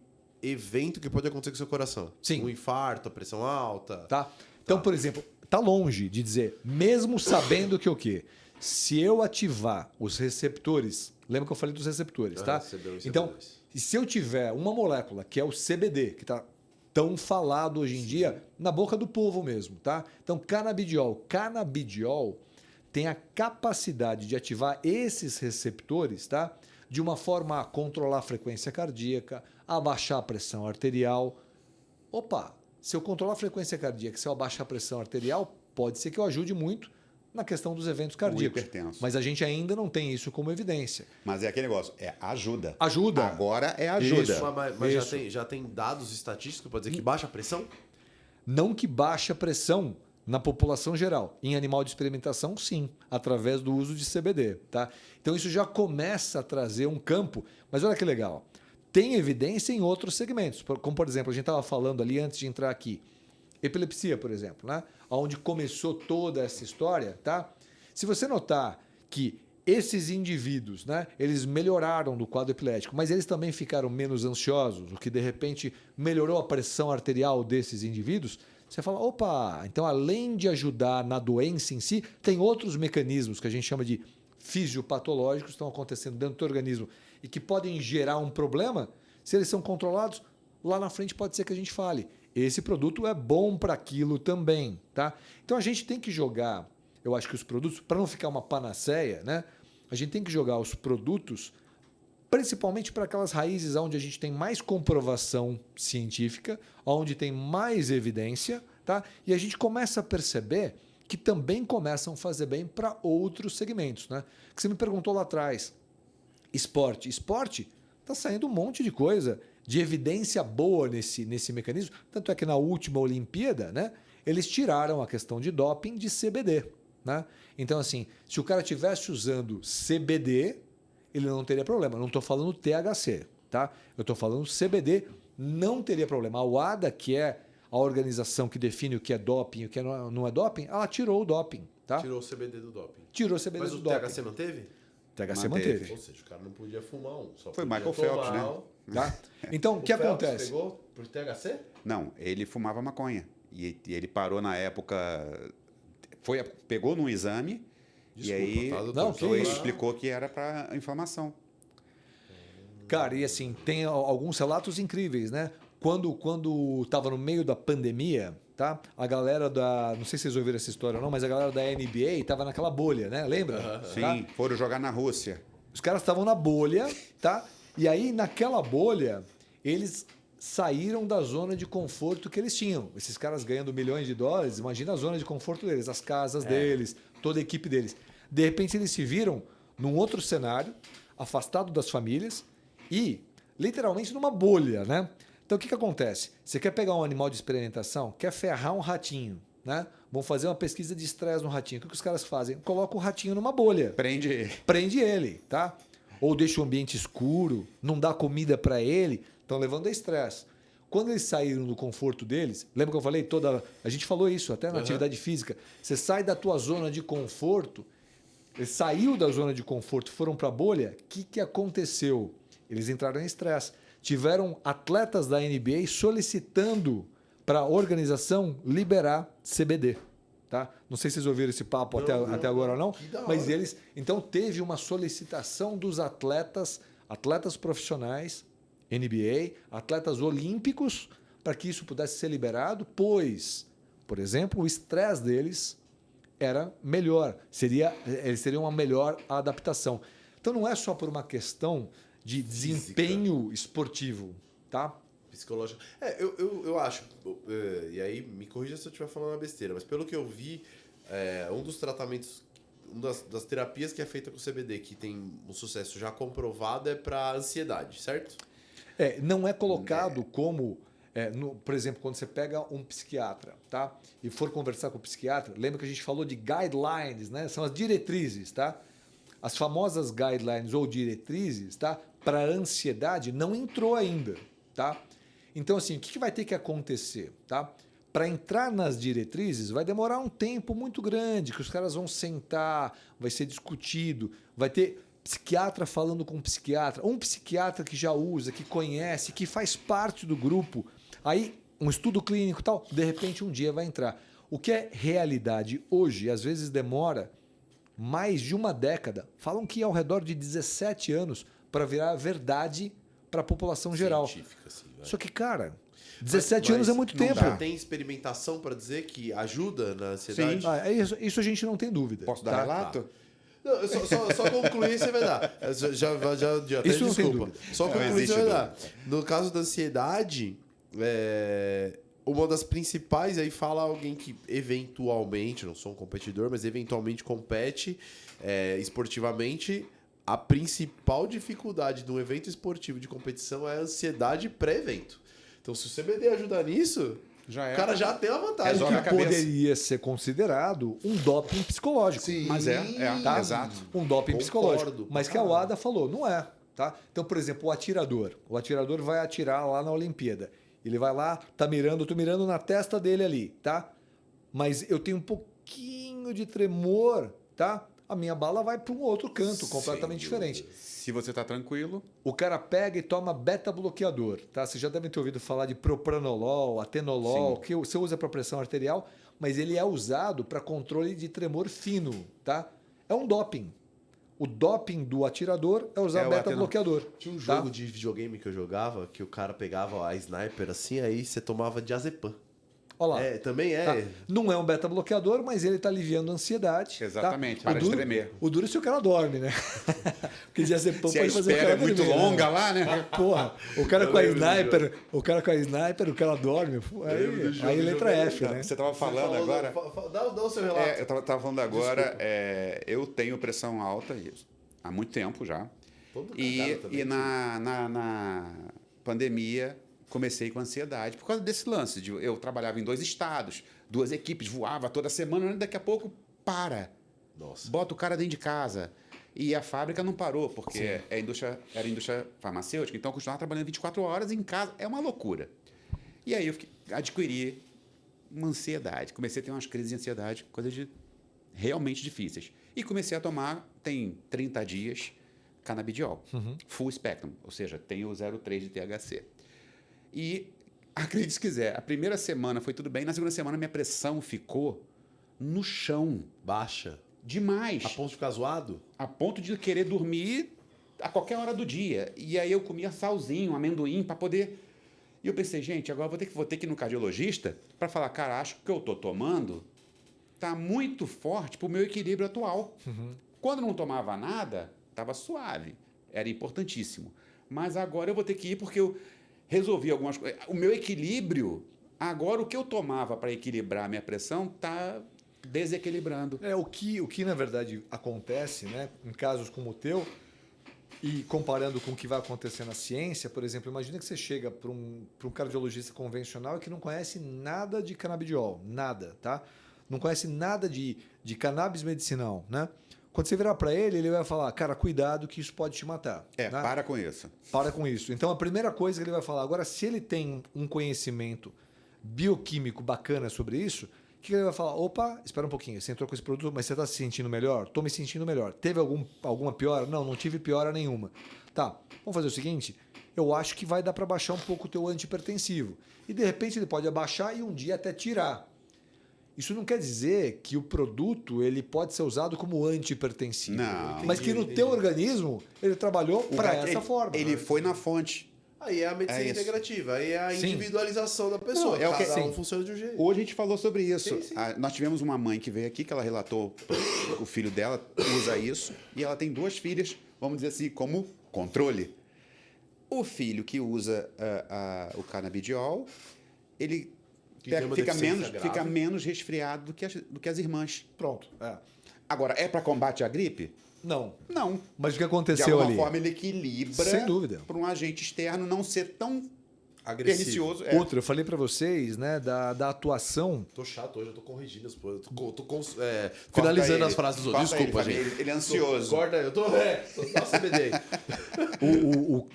evento que pode acontecer com o seu coração? Sim. Um infarto, a pressão alta... Tá? Então, por exemplo, está longe de dizer, mesmo sabendo que o quê? Se eu ativar os receptores... Lembra que eu falei dos receptores, tá? CB1 e Então, CB2. se eu tiver uma molécula, que é o CBD, que está tão falado hoje em dia, na boca do povo mesmo, tá? Então, canabidiol tem a capacidade de ativar esses receptores, tá? De uma forma a controlar a frequência cardíaca, abaixar a pressão arterial. Opa, se eu controlar a frequência cardíaca, se eu abaixar a pressão arterial, pode ser que eu ajude muito na questão dos eventos cardíacos. hipertenso. Mas a gente ainda não tem isso como evidência. Mas é aquele negócio, Ajuda. Agora é ajuda. Isso. Mas Isso. já tem dados estatísticos para dizer que baixa a pressão? Não que baixe a pressão na população geral. Em animal de experimentação, sim, através do uso de CBD. Tá? Então isso já começa a trazer um campo. Mas olha que legal. Tem evidência em outros segmentos. Como, por exemplo, a gente estava falando ali antes de entrar aqui. Epilepsia, por exemplo, né? Onde começou toda essa história. Tá? Se você notar que esses indivíduos, né, eles melhoraram do quadro epilético, mas eles também ficaram menos ansiosos, o que de repente melhorou a pressão arterial desses indivíduos. Você fala, opa, então além de ajudar na doença em si, tem outros mecanismos que a gente chama de fisiopatológicos que estão acontecendo dentro do organismo e que podem gerar um problema. Se eles são controlados, lá na frente pode ser que a gente fale. Esse produto é bom para aquilo também, tá? Então a gente tem que jogar, eu acho que os produtos, para não ficar uma panaceia, né? A gente tem que jogar os produtos principalmente para aquelas raízes onde a gente tem mais comprovação científica, onde tem mais evidência, tá? E a gente começa a perceber que também começam a fazer bem para outros segmentos, né? Que você me perguntou lá atrás, esporte. Esporte está saindo um monte de coisa, de evidência boa nesse mecanismo. Tanto é que na última Olimpíada, né, eles tiraram a questão de doping de CBD. Né? Então, assim, se o cara estivesse usando CBD, ele não teria problema. Não estou falando THC, tá? Eu estou falando CBD, não teria problema. A WADA, que é a organização que define o que é doping e o que não é doping, ela tirou o doping. Tá? Tirou o CBD do doping. Tirou o CBD Mas do o doping. THC manteve? THC manteve. Ou seja, o cara não podia fumar um. Só Foi podia Michael Phelps, tomar né? Tá? Então, o que Phelps acontece? Pegou por THC? Não, ele fumava maconha. E ele parou na época. Pegou num exame. Desculpa, e aí tá, doutor? Não, que Só pra- isso? explicou que era para inflamação. Cara, e assim, tem alguns relatos incríveis, né? Quando estava no meio da pandemia, tá? A galera da... Não sei se vocês ouviram essa história ou não, mas a galera da NBA estava naquela bolha, né? Lembra? Sim, Tá? foram jogar na Rússia. Os caras estavam na bolha, tá? E aí, naquela bolha, eles saíram da zona de conforto que eles tinham. Esses caras ganhando milhões de dólares, imagina a zona de conforto deles, as casas deles, toda a equipe deles. De repente, eles se viram num outro cenário, afastado das famílias e, literalmente, numa bolha, né? Então, o que acontece? Você quer pegar um animal de experimentação, quer ferrar um ratinho, né? Vão fazer uma pesquisa de estresse no ratinho. O que os caras fazem? Colocam o ratinho numa bolha. Prende ele, tá? Ou deixa o ambiente escuro, não dá comida para ele, estão levando a estresse. Quando eles saíram do conforto deles, lembra que eu falei a gente falou isso até na atividade física. Você sai da tua zona de conforto, ele saiu da zona de conforto, foram para a bolha, o que aconteceu? Eles entraram em estresse. Tiveram atletas da NBA solicitando para a organização liberar CBD. Tá? Não sei se vocês ouviram esse papo até agora ou não, mas eles... Então, teve uma solicitação dos atletas profissionais, NBA, atletas olímpicos, para que isso pudesse ser liberado, pois, por exemplo, o estresse deles era melhor, eles teriam uma melhor adaptação. Então, não é só por uma questão de desempenho esportivo, tá? Psicológico. Eu acho, e aí me corrija se eu estiver falando uma besteira, mas pelo que eu vi, um dos tratamentos, uma das terapias que é feita com CBD, que tem um sucesso já comprovado, é para ansiedade, certo? Não é colocado como, por exemplo, quando você pega um psiquiatra, tá? E for conversar com o psiquiatra, lembra que a gente falou de guidelines, né? São as diretrizes, tá? As famosas guidelines ou diretrizes, tá? Para ansiedade não entrou ainda, tá? Então, assim, o que vai ter que acontecer, tá? Para entrar nas diretrizes vai demorar um tempo muito grande, que os caras vão sentar, vai ser discutido, vai ter psiquiatra falando com psiquiatra, um psiquiatra que já usa, que conhece, que faz parte do grupo, aí um estudo clínico e tal, de repente um dia vai entrar. O que é realidade hoje, às vezes demora mais de uma década, falam que é ao redor de 17 anos para virar verdade para a população geral. Científica, assim, vai. Só que, cara, 17 anos é muito tempo. Já tem experimentação para dizer que ajuda na ansiedade? Sim. Isso a gente não tem dúvida. Posso dar relato? Tá. Não, eu só concluir você vai dar. Já até Isso não tem desculpa. dúvida. Só concluir você vai dar. No caso da ansiedade, uma das principais, aí fala alguém que eventualmente, não sou um competidor, mas eventualmente compete esportivamente. A principal dificuldade de um evento esportivo de competição é a ansiedade pré-evento. Então, se o CBD ajudar nisso, o cara já tem uma vantagem. Resolve a Que cabeça. poderia ser considerado um doping psicológico. Sim. Mas Tá? exato. Um doping Concordo. psicológico. Mas que a WADA falou, não é. Tá? Então, por exemplo, o atirador. O atirador vai atirar lá na Olimpíada. Ele vai lá, tá mirando, eu tô mirando na testa dele ali, tá? Mas eu tenho um pouquinho de tremor, tá? a minha bala vai para um outro canto, completamente diferente. Se você está tranquilo... O cara pega e toma beta-bloqueador. Tá? Vocês já devem ter ouvido falar de propranolol, atenolol, que você usa para pressão arterial, mas ele é usado para controle de tremor fino. Tá? É um doping. O doping do atirador é usar beta-bloqueador. Tinha um jogo de videogame que eu jogava que o cara pegava a sniper assim, aí você tomava diazepam. Olha lá. Também é. Tá? Não é um beta-bloqueador, mas ele está aliviando a ansiedade. Exatamente, tá? para de tremer. O duro é se o cara dorme, né? Porque diazepam se pode a fazer o espera cara é muito dormir, longa né? lá, né? Porra, o cara com a sniper, o cara dorme. Aí letra F, né? Você estava falando agora... Dá o seu relato. Eu estava falando agora, eu tenho pressão alta há muito tempo já. E na pandemia... comecei com ansiedade por causa desse lance. Eu trabalhava em 2 estados, 2 equipes, voava toda semana, daqui a pouco bota o cara dentro de casa. E a fábrica não parou, porque era indústria farmacêutica, então eu continuava trabalhando 24 horas em casa. É uma loucura. E aí eu adquiri uma ansiedade. Comecei a ter umas crises de ansiedade, coisas realmente difíceis. E comecei a tomar, tem 30 dias, canabidiol, full spectrum, ou seja, tem o 0,3 de THC. E, acredite se quiser, a primeira semana foi tudo bem, na segunda semana minha pressão ficou no chão. Baixa. Demais. A ponto de ficar zoado? A ponto de querer dormir a qualquer hora do dia. E aí eu comia salzinho, amendoim, para poder... E eu pensei, gente, agora vou ter que ir no cardiologista para falar, cara, acho que o que eu estou tomando está muito forte para o meu equilíbrio atual. Quando não tomava nada, estava suave. Era importantíssimo. Mas agora eu vou ter que ir porque eu... resolvi algumas coisas. O meu equilíbrio, agora o que eu tomava para equilibrar a minha pressão está desequilibrando. O que na verdade acontece, né, em casos como o teu, e comparando com o que vai acontecer na ciência, por exemplo, imagina que você chega para um cardiologista convencional que não conhece nada de canabidiol, nada, tá? Não conhece nada de cannabis medicinal, né? Quando você virar para ele vai falar, cara, cuidado que isso pode te matar. Né? Para com isso. Para com isso. Então, a primeira coisa que ele vai falar, agora, se ele tem um conhecimento bioquímico bacana sobre isso, o que ele vai falar? Opa, espera um pouquinho, você entrou com esse produto, mas você está se sentindo melhor? Estou me sentindo melhor. Teve alguma piora? Não tive piora nenhuma. Tá, vamos fazer o seguinte, eu acho que vai dar para baixar um pouco o teu antihipertensivo. E, de repente, ele pode abaixar e um dia até tirar. Isso não quer dizer que o produto ele pode ser usado como antihipertensivo. Não. Mas que no teu organismo ele trabalhou para essa forma. Ele foi na fonte. Aí é a medicina integrativa, aí é a individualização da pessoa. Não, cada um funciona de um jeito. Hoje a gente falou sobre isso. Sim. Nós tivemos uma mãe que veio aqui, que ela relatou, o filho dela usa isso, e ela tem 2 filhas, vamos dizer assim, como controle. O filho que usa o canabidiol, ele fica menos resfriado do que as irmãs. Pronto. Agora, é para combate à gripe? Não. Não. Mas o que aconteceu de alguma ali? forma ele equilibra. Sem dúvida. Para um agente externo não ser tão agressivo. pernicioso. Outra, eu falei para vocês, né, da atuação. Tô chato hoje, eu tô corrigindo as coisas. Finalizando as frases dos outros. Desculpa, gente. Ele é ansioso. Corta aí, eu tô CBD.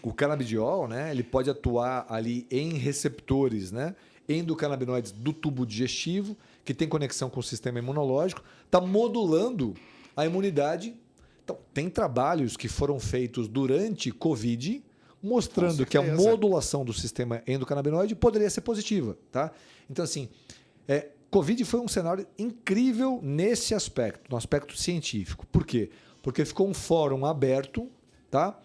O canabidiol, né, ele pode atuar ali em receptores, né, endocannabinoides do tubo digestivo, que tem conexão com o sistema imunológico, está modulando a imunidade. Então, tem trabalhos que foram feitos durante Covid, mostrando que a modulação do sistema endocannabinoide poderia ser positiva. Tá? Então, assim, Covid foi um cenário incrível nesse aspecto, no aspecto científico. Por quê? Porque ficou um fórum aberto, tá,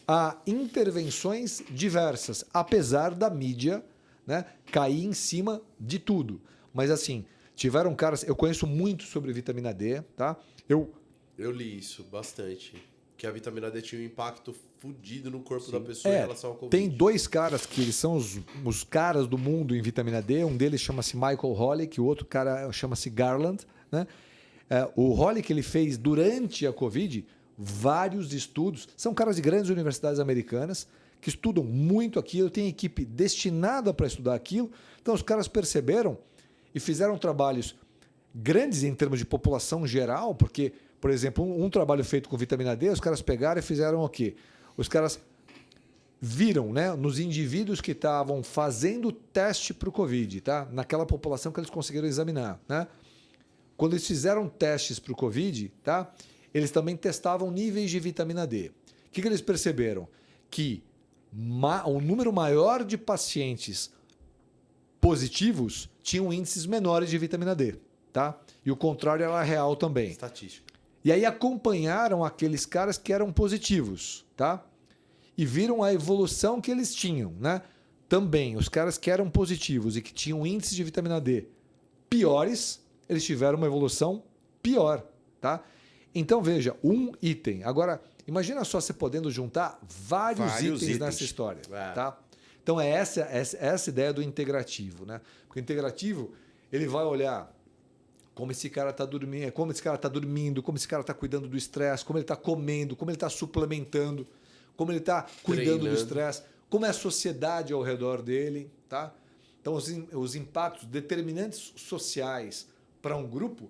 a intervenções diversas, apesar da mídia, né, cair em cima de tudo. Mas assim, tiveram caras... Eu conheço muito sobre vitamina D, tá? Eu li isso bastante. Que a vitamina D tinha um impacto fodido no corpo da pessoa em relação ao Covid. Tem 2 caras que eles são os caras do mundo em vitamina D. Um deles chama-se Michael Holick, o outro cara chama-se Garland, né? O Holick ele fez durante a Covid vários estudos. São caras de grandes universidades americanas que estudam muito aquilo, tem equipe destinada para estudar aquilo. Então, os caras perceberam e fizeram trabalhos grandes em termos de população geral, porque, por exemplo, um trabalho feito com vitamina D, os caras pegaram e fizeram o quê? Os caras viram, né, nos indivíduos que estavam fazendo teste para o Covid, tá? Naquela população que eles conseguiram examinar. Né? Quando eles fizeram testes para o Covid, tá? eles também testavam níveis de vitamina D. O que eles perceberam? Que um número maior de pacientes positivos tinham índices menores de vitamina D. Tá? E o contrário era real também. Estatística. E aí acompanharam aqueles caras que eram positivos, tá? E viram a evolução que eles tinham, né? Também, os caras que eram positivos e que tinham índices de vitamina D piores, eles tiveram uma evolução pior, tá? Então, veja, um item. Agora, imagina só você podendo juntar vários itens nessa história, tá? Então, é essa ideia do integrativo, né? Porque o integrativo, ele vai olhar como esse cara está dormindo, como esse cara está cuidando do estresse, como ele está comendo, como ele está suplementando, como ele está cuidando do estresse, como é a sociedade ao redor dele, tá? Então, os impactos determinantes sociais para um grupo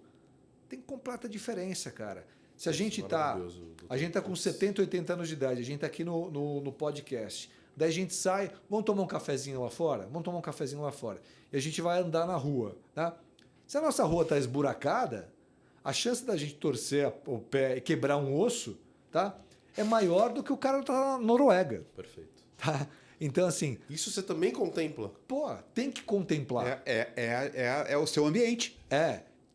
tem completa diferença, cara. Se a gente está com 70, 80 anos de idade, a gente está aqui no podcast, daí a gente sai, vamos tomar um cafezinho lá fora? Vamos tomar um cafezinho lá fora. E a gente vai andar na rua, tá? Se a nossa rua está esburacada, a chance da gente torcer o pé e quebrar um osso, tá? É maior do que o cara tá na Noruega. Perfeito. Tá? Então, assim... Isso você também contempla? Pô, tem que contemplar. É o seu ambiente.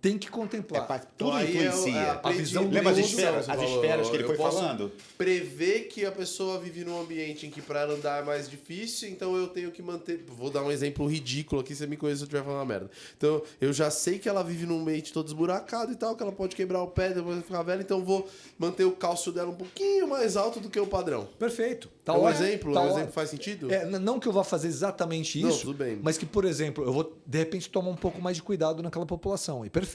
Tem que contemplar. Tudo influencia. A visão Lembra as todo, esferas? As esferas que ele foi falando? Prever que a pessoa vive num ambiente em que para ela andar é mais difícil, então eu tenho que manter... Vou dar um exemplo ridículo aqui, você me conhece se eu estiver falando merda. Então, eu já sei que ela vive num ambiente todo esburacado e tal, que ela pode quebrar o pé, depois ficar velha, então vou manter o cálcio dela um pouquinho mais alto do que o padrão. Perfeito. Tá um exemplo? Um exemplo faz sentido? Não que eu vá fazer exatamente isso, não, tudo bem. Mas que, por exemplo, eu vou, de repente, tomar um pouco mais de cuidado naquela população. E perfeito.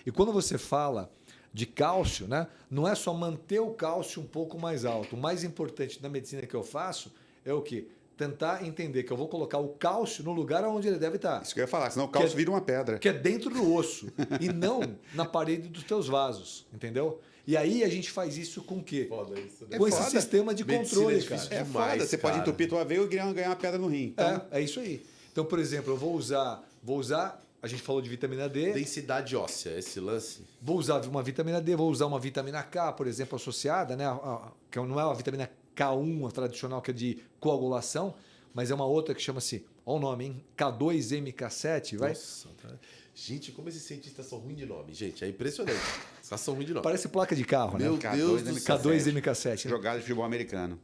E quando você fala de cálcio, né, não é só manter o cálcio um pouco mais alto. O mais importante na medicina que eu faço é o quê? Tentar entender que eu vou colocar o cálcio no lugar onde ele deve estar. Isso que eu ia falar, senão o cálcio vira uma pedra. Que é dentro do osso e não na parede dos teus vasos, entendeu? E aí a gente faz isso com o quê? Foda isso, né? Com esse sistema de controle, cara. É foda, você pode entupir tua veia e ganhar uma pedra no rim. Então... É isso aí. Então, por exemplo, eu vou usar, a gente falou de vitamina D. Densidade óssea, esse lance. Vou usar uma vitamina D, vou usar uma vitamina K, por exemplo, associada, né? Que não é a vitamina K1, a tradicional, que é de coagulação, mas é uma outra que chama-se, olha o nome, hein? K2MK7, vai? Nossa, tá. Gente, como esses cientistas são ruins de nome, gente. É impressionante. Os caras são ruins de nome. Parece placa de carro, Meu né? Deus do céu. K2MK7. Jogada de futebol americano.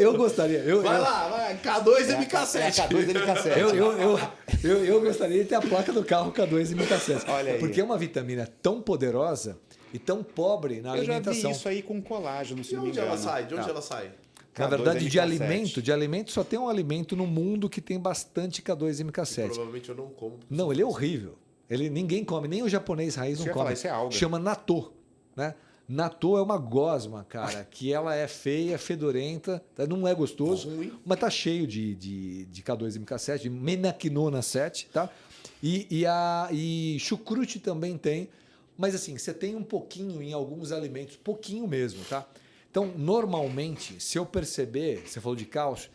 Eu gostaria. Vai, K2MK7. K2MK7. Eu gostaria de ter a placa do carro K2MK7. Olha aí. Porque é uma vitamina tão poderosa e tão pobre na alimentação. Eu já vi isso aí com colágeno, se De não me onde engano. ela sai? De onde ela sai? Na verdade, de K2MK7. alimento, só tem um alimento no mundo que tem bastante K2MK7. Provavelmente eu não como. Não, ele é horrível. Ninguém come, nem o japonês raiz não come. Isso é alga. Chama natô, né? Natô é uma gosma, cara, que ela é feia, fedorenta, não é gostoso, mas tá cheio de K2MK7, de menaquinona 7, tá? E chucrute também tem, mas assim, você tem um pouquinho em alguns alimentos, pouquinho mesmo, tá? Então, normalmente, se eu perceber, você falou de cálcio,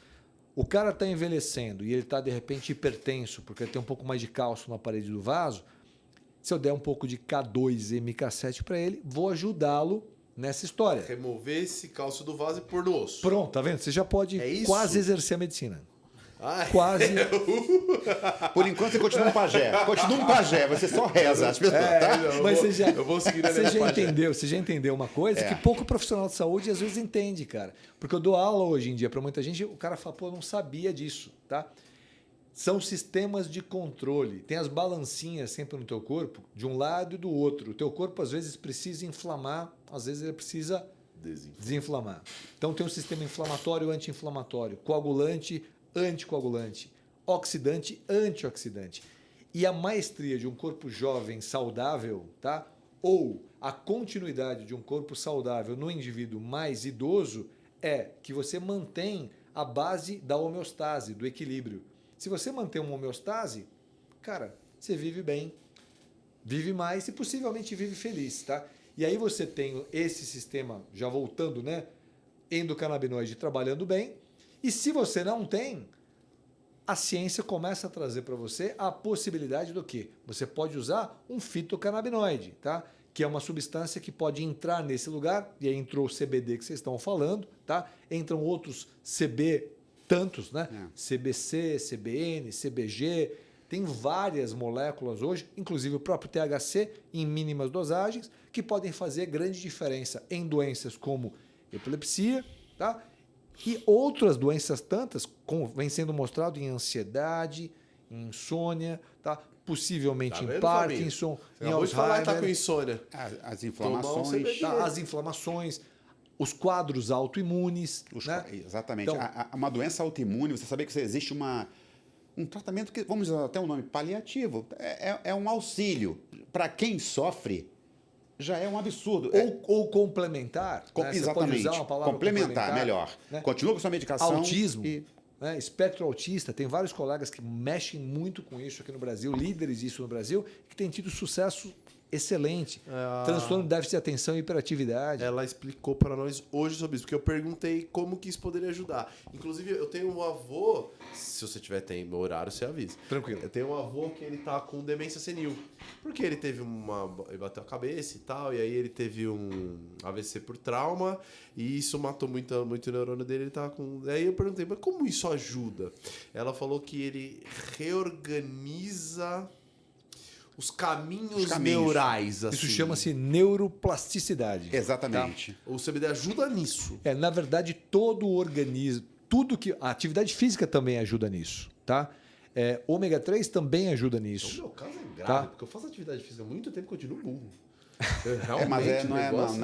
o cara está envelhecendo e ele está, de repente, hipertenso, porque ele tem um pouco mais de cálcio na parede do vaso, se eu der um pouco de K2MK7 para ele, vou ajudá-lo nessa história. Remover esse cálcio do vaso e pôr no osso. Pronto, tá vendo? Você já pode quase exercer a medicina. Quase. Por enquanto você continua um pajé. Você só reza as pessoas, tá? Mas eu vou seguir a você já entendeu uma coisa que pouco profissional de saúde às vezes entende, cara. Porque eu dou aula hoje em dia para muita gente, o cara fala, pô, eu não sabia disso, tá? São sistemas de controle. Tem as balancinhas sempre no teu corpo, de um lado e do outro. O teu corpo às vezes precisa inflamar, às vezes ele precisa desinflamar. Então tem um sistema inflamatório, anti-inflamatório, coagulante, anticoagulante, oxidante, antioxidante. E a maestria de um corpo jovem saudável, tá? Ou a continuidade de um corpo saudável no indivíduo mais idoso é que você mantém a base da homeostase, do equilíbrio. Se você mantém uma homeostase, cara, você vive bem, vive mais e possivelmente vive feliz, tá? E aí você tem esse sistema, já voltando, né? Endocannabinoide trabalhando bem. E se você não tem, a ciência começa a trazer para você a possibilidade do quê? Você pode usar um fitocannabinoide, tá? que é uma substância que pode entrar nesse lugar, e aí entrou o CBD que vocês estão falando, tá? Entram outros CB, tantos, né? CBC, CBN, CBG, tem várias moléculas hoje, inclusive o próprio THC, em mínimas dosagens, que podem fazer grande diferença em doenças como epilepsia, tá? E outras doenças tantas, como vem sendo mostrado em ansiedade, em insônia, tá? Possivelmente Tá em vendo, Parkinson, Você em acabou de falar que tá com Alzheimer, insônia. As Tomar um inflamações. CBD. tá? As inflamações, os quadros autoimunes. Né? Exatamente. Então, Uma doença autoimune, você saber que existe um tratamento que, vamos usar até um nome paliativo, é um auxílio. Para quem sofre, já é um absurdo. ou complementar. Né? Você pode Exatamente. usar uma palavra Complementar, melhor. Né? Continua com sua medicação. Autismo, e- né? Espectro autista, tem vários colegas que mexem muito com isso aqui no Brasil, líderes disso no Brasil, que têm tido sucesso excelente. Transtorno de déficit de atenção e hiperatividade. Ela explicou para nós hoje sobre isso, porque eu perguntei como que isso poderia ajudar. Inclusive, eu tenho um avô, se você tiver tempo, horário, você avisa. Tranquilo. Eu tenho um avô que ele tá com demência senil. Porque ele teve ele bateu a cabeça e tal, e aí ele teve um AVC por trauma, e isso matou muito o neurônio dele, ele tava com... Aí eu perguntei, mas como isso ajuda? Ela falou que ele reorganiza os caminhos neurais, assim. Isso chama-se neuroplasticidade. Exatamente. O CBD ajuda nisso. Na verdade, todo o organismo, tudo que. A atividade física também ajuda nisso, tá? Ômega 3 também ajuda Então, nisso. meu caso é grave, Tá. porque eu faço atividade física há muito tempo e continuo burro. Mas o negócio-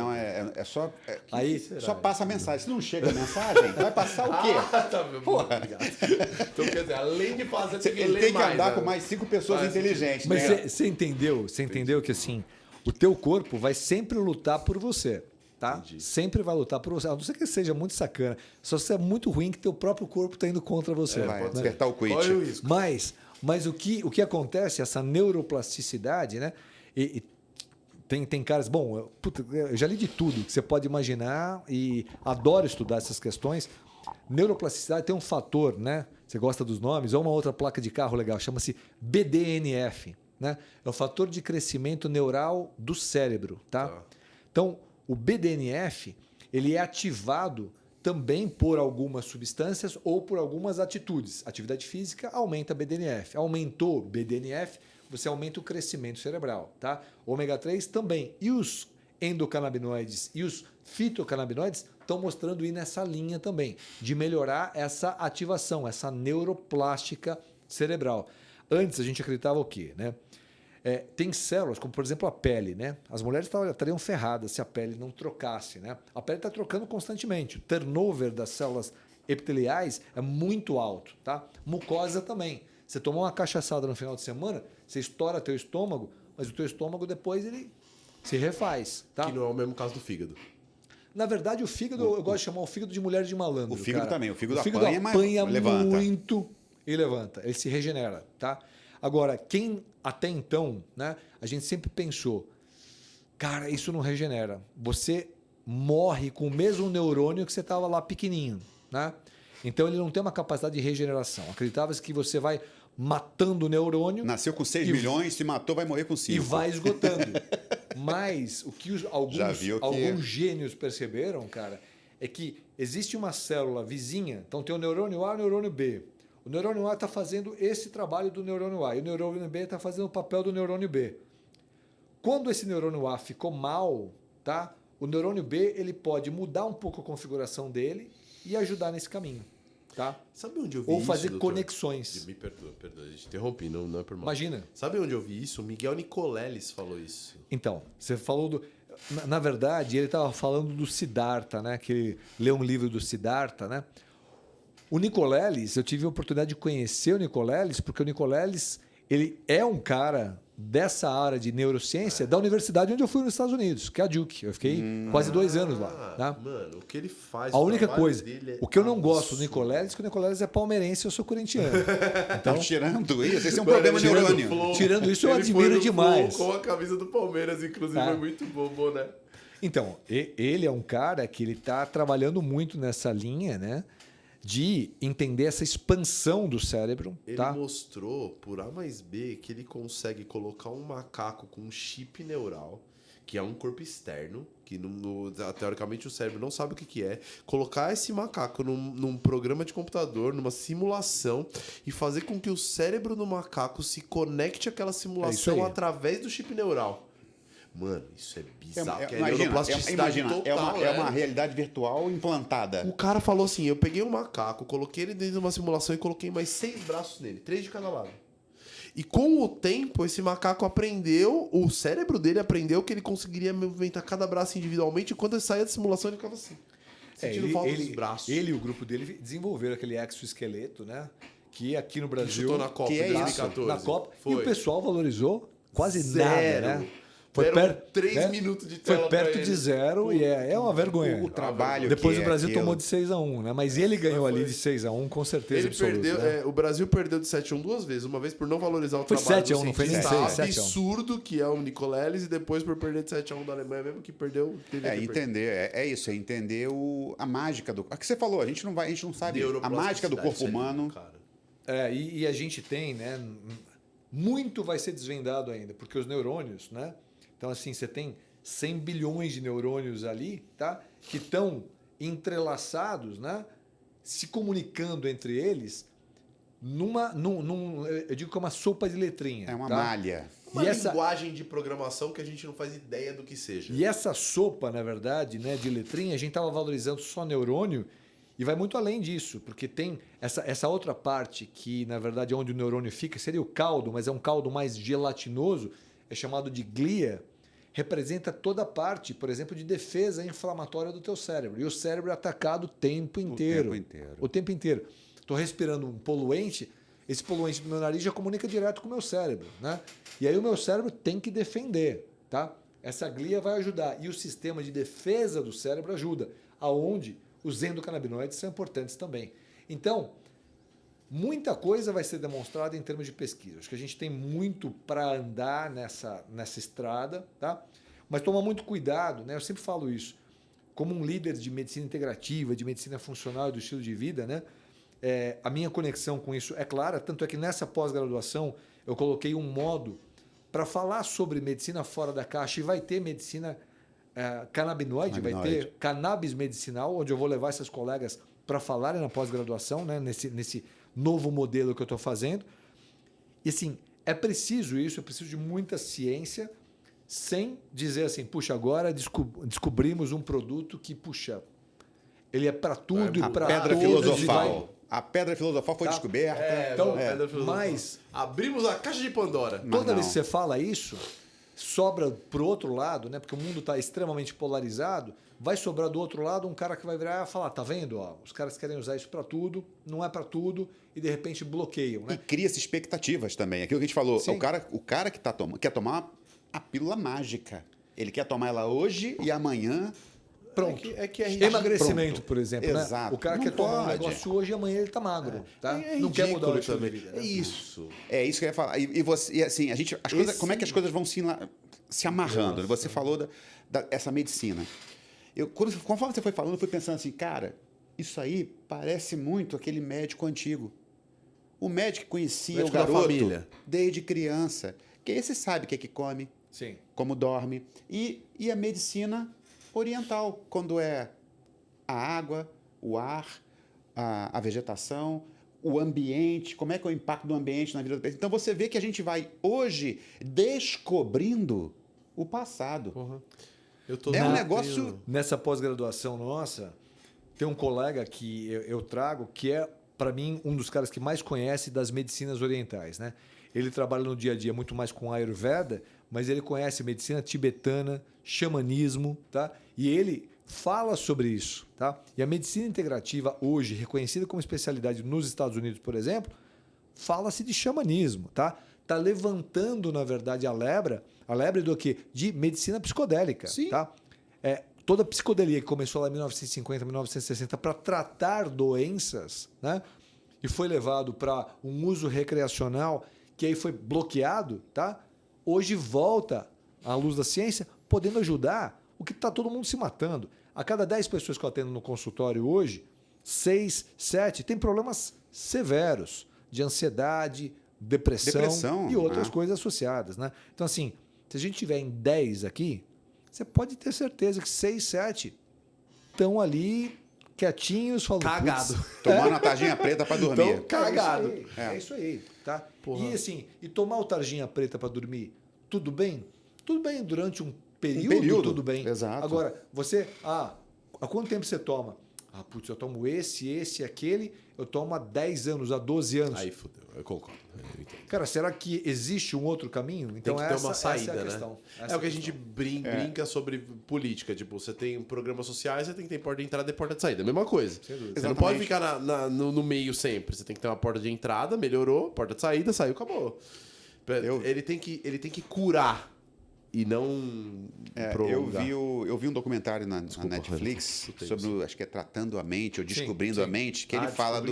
é só. Aí, Só passa a mensagem. Se não chega a mensagem, vai passar o quê? Tá, meu, obrigado. Então, quer dizer, além de fazer, tem que Ele ler tem que mais, andar né? com mais 5 pessoas Faz inteligentes. Mas né? você entendeu? Você entendeu que assim, o teu corpo vai sempre lutar por você, tá? Entendi. Sempre vai lutar por você. A não ser que seja muito sacana. Só se é muito ruim que teu próprio corpo está indo contra você. Vai né? despertar o quit. Corre o risco. Mas o que acontece, essa neuroplasticidade, né? E tem caras... Bom, eu já li de tudo que você pode imaginar e adoro estudar essas questões. Neuroplasticidade tem um fator, né? Você gosta dos nomes? Ou uma outra placa de carro legal, chama-se BDNF, né? É o fator de crescimento neural do cérebro, tá? Então, o BDNF, ele é ativado também por algumas substâncias ou por algumas atitudes. Atividade física aumenta BDNF. Aumentou BDNF, você aumenta o crescimento cerebral, tá? Ômega 3 também. E os endocannabinoides e os fitocannabinoides estão mostrando ir nessa linha também, de melhorar essa ativação, essa neuroplástica cerebral. Antes a gente acreditava o quê, né? Tem células, como por exemplo a pele, né? As mulheres estariam ferradas se a pele não trocasse, né? A pele está trocando constantemente. O turnover das células epiteliais é muito alto, tá? Mucosa também. Você tomou uma cachaçada no final de semana, você estoura teu estômago, mas o teu estômago depois ele se refaz, tá? Que não é o mesmo caso do fígado. Na verdade, o fígado, eu gosto de chamar o fígado de mulher de malandro. O fígado cara. também. O fígado apanha, apanha, mas levanta. muito e levanta. Ele se regenera, tá? Agora, quem até então, né, a gente sempre pensou, cara, isso não regenera. Você morre com o mesmo neurônio que você estava lá pequenininho, né? Então ele não tem uma capacidade de regeneração. Acreditava-se que você vai matando o neurônio. Nasceu com 6 milhões, se matou, vai morrer com 5. E vai esgotando. Mas o que alguns gênios perceberam, cara, é que existe uma célula vizinha. Então tem o neurônio A e o neurônio B. O neurônio A está fazendo esse trabalho do neurônio A e o neurônio B está fazendo o papel do neurônio B. Quando esse neurônio A ficou mal, tá? O neurônio B ele pode mudar um pouco a configuração dele e ajudar nesse caminho. Tá? Sabe onde eu vi Ou isso, fazer doutor? conexões. Me perdoa, a gente interrompi, não é por mal. Imagina. Sabe onde eu vi isso? O Miguel Nicoleles falou isso. Então, você falou do... Na verdade, ele estava falando do Siddhartha, né? Que ele leu um livro do Siddhartha, né? O Nicoleles, eu tive a oportunidade de conhecer o Nicoleles, porque o Nicoleles ele é um cara dessa área de neurociência da universidade onde eu fui nos Estados Unidos, que é a Duke. Eu fiquei quase 2 anos lá. Tá? Mano, o que ele faz... A única trabalho coisa, dele é o que eu não absurdo. gosto do Nicoleles é que o Nicoleles é palmeirense e eu sou corintiano. Então, tirando isso, esse é um Mano, problema tirando neurônio. flow, Tirando isso, eu ele admiro foi no demais. flow com a camisa do Palmeiras, inclusive, Tá. foi muito bom, né? Então, ele é um cara que ele está trabalhando muito nessa linha, né? De entender essa expansão do cérebro. Ele Tá? mostrou, por A mais B, que ele consegue colocar um macaco com um chip neural que é um corpo externo, que teoricamente o cérebro não sabe o que é, colocar esse macaco num programa de computador, numa simulação, e fazer com que o cérebro do macaco se conecte àquela simulação através do chip neural. Mano, isso é bizarro. É uma realidade virtual implantada. O cara falou assim, eu peguei um macaco, coloquei ele dentro de uma simulação e coloquei mais 6 braços nele, 3 de cada lado. E com o tempo, esse macaco aprendeu, o cérebro dele aprendeu que ele conseguiria movimentar cada braço individualmente, e quando ele saía da simulação, ele ficava assim. Sentindo falta dos braços. Ele e o grupo dele desenvolveram aquele exoesqueleto, né? Que aqui no Brasil... Chutou na Copa de 2014. Na Copa. Foi. E o pessoal valorizou quase zero. Nada, né? Foi perto, 3 minutos de tela. Foi perto de zero e é uma vergonha. O trabalho depois o Brasil tomou de 6-1, né? Mas ele ganhou ali de 6-1, com certeza. Ele perdeu, né? o Brasil perdeu de 7-1 2 vezes. Uma vez por não valorizar o foi trabalho 7-1, não foi nem 6, absurdo, que é o Nicoleles, e depois por perder de 7-1 da Alemanha, mesmo que perdeu. Isso, é entender a mágica do. É que você falou, a gente não sabe a mágica do corpo humano. E a gente tem, né? Muito vai ser desvendado ainda, porque os neurônios, né? Então, assim, você tem 100 bilhões de neurônios ali, tá? Que estão entrelaçados, né? Se comunicando entre eles eu digo que é uma sopa de letrinha. É uma tá? malha. Uma linguagem de programação que a gente não faz ideia do que seja. E essa sopa, na verdade, né, de letrinha, a gente estava valorizando só neurônio e vai muito além disso, porque tem essa outra parte que, na verdade, é onde o neurônio fica, seria o caldo, mas é um caldo mais gelatinoso, é chamado de glia, representa toda a parte, por exemplo, de defesa inflamatória do teu cérebro. E o cérebro é atacado o tempo inteiro. O tempo inteiro. Estou respirando um poluente, esse poluente do meu nariz já comunica direto com o meu cérebro, né? E aí o meu cérebro tem que defender, tá? Essa glia vai ajudar. E o sistema de defesa do cérebro ajuda, aonde os endocannabinoides são importantes também. Então, muita coisa vai ser demonstrada em termos de pesquisa. Acho que a gente tem muito para andar nessa estrada, tá? Mas toma muito cuidado, né? Eu sempre falo isso. Como um líder de medicina integrativa, de medicina funcional e do estilo de vida, né? A minha conexão com isso é clara, tanto é que nessa pós-graduação eu coloquei um modo para falar sobre medicina fora da caixa e vai ter medicina canabinoide, vai ter cannabis medicinal, onde eu vou levar essas colegas para falarem na pós-graduação, né? Nesse novo modelo que eu estou fazendo. E assim, é preciso isso, é preciso de muita ciência, sem dizer assim, puxa, agora descobrimos um produto que, puxa, ele é para tudo e para pedra filosofal. A pedra filosofal foi descoberta. Mas abrimos a caixa de Pandora. Toda vez que você fala isso, sobra pro outro lado, né? Porque o mundo está extremamente polarizado, vai sobrar do outro lado um cara que vai virar e falar, tá vendo? Ó, os caras querem usar isso para tudo, não é para tudo, e de repente bloqueiam, né? E cria-se expectativas também. Aquilo que a gente falou, o cara que quer tomar a pílula mágica. Ele quer tomar ela hoje e amanhã. Pronto. Emagrecimento, pronto. Por exemplo. Exato. Né? O cara quer tomar um negócio hoje e amanhã ele tá magro. Tá? Não quer mudar o estilo de vida. É isso. É isso que eu ia falar. E assim, como é que as coisas vão se amarrando? Nossa. Você falou essa medicina. Conforme você foi falando, eu fui pensando assim, cara, isso aí parece muito aquele médico antigo. O médico que conhecia o garoto desde criança. Que esse sabe o que é que come, sim, como dorme. E a medicina oriental, quando é a água, o ar, a vegetação, o ambiente, como é que é o impacto do ambiente na vida do paciente. Então você vê que a gente vai hoje descobrindo o passado. Uhum. Um negócio... Nessa pós-graduação nossa, tem um colega que eu trago que é, para mim, um dos caras que mais conhece das medicinas orientais, né? Ele trabalha no dia a dia muito mais com Ayurveda, mas ele conhece medicina tibetana, xamanismo, tá? E ele fala sobre isso, tá? E a medicina integrativa hoje, reconhecida como especialidade nos Estados Unidos, por exemplo, fala-se de xamanismo, tá? Tá levantando, na verdade, a lebre do quê? De medicina psicodélica, sim, tá? Toda a psicodelia que começou lá em 1950, 1960 para tratar doenças, né? E foi levado para um uso recreacional que aí foi bloqueado, tá? Hoje volta à luz da ciência, podendo ajudar o que está todo mundo se matando. A cada 10 pessoas que eu atendo no consultório hoje, 6, 7 têm problemas severos de ansiedade, depressão e outras coisas associadas, né? Então, assim, se a gente tiver em 10 aqui, você pode ter certeza que 6, 7 estão ali quietinhos, falando... Cagado. Tomando a tarjinha preta para dormir. Então, cagado. É isso aí, tá? Porra. E assim, e tomar o tarjinha preta para dormir, tudo bem? Tudo bem durante um período, tudo bem. Exato. Agora, você, há quanto tempo você toma? Putz, eu tomo esse, aquele, eu tomo há 10 anos, há 12 anos. Aí fudeu, eu concordo. Eu entendo. Cara, será que existe um outro caminho? Então Tem que ter uma saída, essa é a né? questão. É o que a gente brinca sobre política. Tipo, você tem programas sociais, você tem que ter porta de entrada e porta de saída. Mesma coisa. Sem dúvida. Você não pode ficar no meio sempre. Você tem que ter uma porta de entrada, melhorou, porta de saída, saiu, acabou. Ele tem que curar e não prolongar. Eu vi um documentário na Desculpa, Netflix Renato, sobre, acho que é Tratando a Mente ou Descobrindo sim. a Mente, que ele fala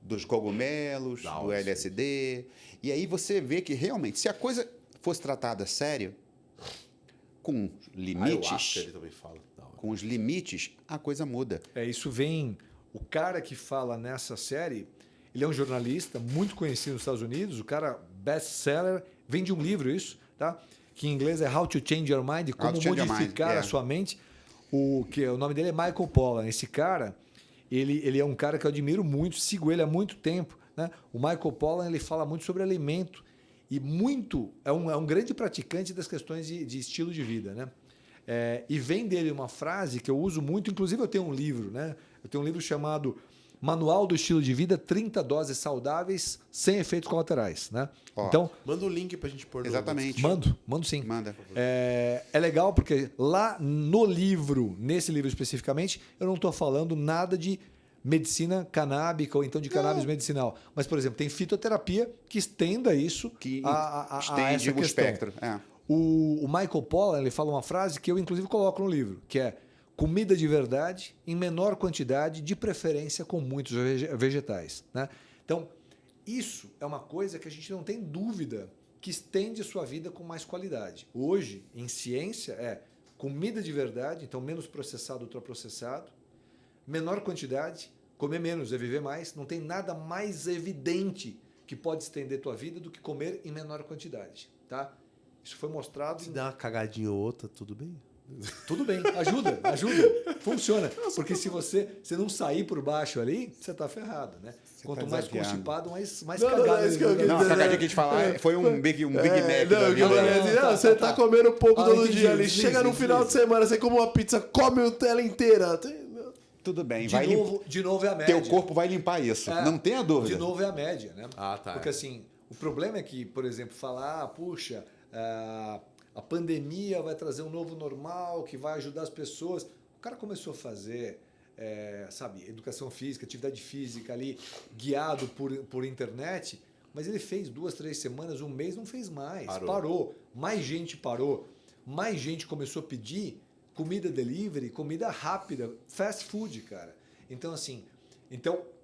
dos cogumelos, Da do hora, LSD. E aí você vê que realmente, se a coisa fosse tratada sério, com limites, ele também fala. Da hora. com os limites, a coisa muda. Isso vem... O cara que fala nessa série, ele é um jornalista muito conhecido nos Estados Unidos, o cara best-seller, vem de um livro isso, tá? Que em inglês é How to Change Your Mind, como modificar a sua mente. O nome dele é Michael Pollan. Esse cara, ele é um cara que eu admiro muito, sigo ele há muito tempo, né? O Michael Pollan, ele fala muito sobre alimento e é um grande praticante das questões de estilo de vida, né? E vem dele uma frase que eu uso muito, inclusive eu tenho um livro, né? Eu tenho um livro chamado Manual do Estilo de Vida, 30 doses saudáveis sem efeitos colaterais, né? Então, manda o link pra gente pôr no... Exatamente. Mando sim. Manda. É legal porque lá no livro, nesse livro especificamente, eu não estou falando nada de medicina canábica ou então de cannabis medicinal. Mas, por exemplo, tem fitoterapia que estenda isso Que a estende essa o questão. espectro. O Michael Pollan, ele fala uma frase que eu inclusive coloco no livro, que é comida de verdade em menor quantidade, de preferência com muitos vegetais, né? Então, isso é uma coisa que a gente não tem dúvida que estende a sua vida com mais qualidade. Hoje, em ciência, é comida de verdade, então menos processado, ultraprocessado, menor quantidade, comer menos é viver mais. Não tem nada mais evidente que pode estender a tua vida do que comer em menor quantidade, tá? Isso foi mostrado... Se der uma cagadinha ou outra, tudo bem? Tudo bem, ajuda, funciona. Porque se você não sair por baixo ali, você tá ferrado, né? Quanto mais constipado, mais cagado. Não, a cagadinha que a gente fala foi um Big Mac. Você tá comendo pouco todo dia ali. Entendi, Chega no final de semana, você come uma pizza, come o tela inteira. Tudo bem, De novo é a média. Teu corpo vai limpar isso, não tenha dúvida. De novo é a média, né? Tá. Porque assim, o problema é que, por exemplo, falar, puxa, a pandemia vai trazer um novo normal que vai ajudar as pessoas. O cara começou a fazer, educação física, atividade física ali, guiado por internet, mas ele fez 2, 3 semanas, um mês, não fez mais. Parou. Mais gente parou. Mais gente começou a pedir comida delivery, comida rápida, fast food, cara. Então, assim,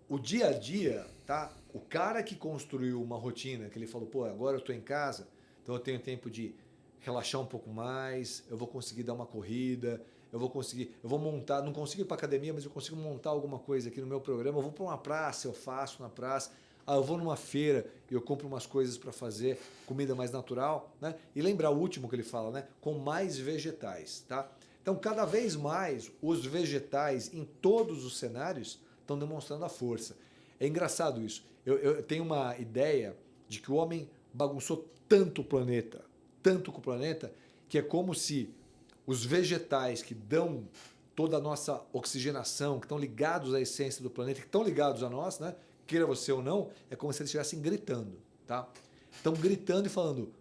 o dia a dia, tá? O cara que construiu uma rotina, que ele falou, pô, agora eu estou em casa, então eu tenho tempo de relaxar um pouco mais, eu vou conseguir dar uma corrida, eu vou montar, não consigo ir para academia, mas eu consigo montar alguma coisa aqui no meu programa, eu vou para uma praça, eu faço na praça, eu vou numa feira e eu compro umas coisas para fazer comida mais natural, né? E lembrar o último que ele fala, né? Com mais vegetais, tá? Então, cada vez mais, os vegetais em todos os cenários estão demonstrando a força. É engraçado isso. Eu tenho uma ideia de que o homem bagunçou tanto com o planeta, que é como se os vegetais que dão toda a nossa oxigenação, que estão ligados à essência do planeta, que estão ligados a nós, né? Queira você ou não, é como se eles estivessem gritando, tá? Estão gritando e falando,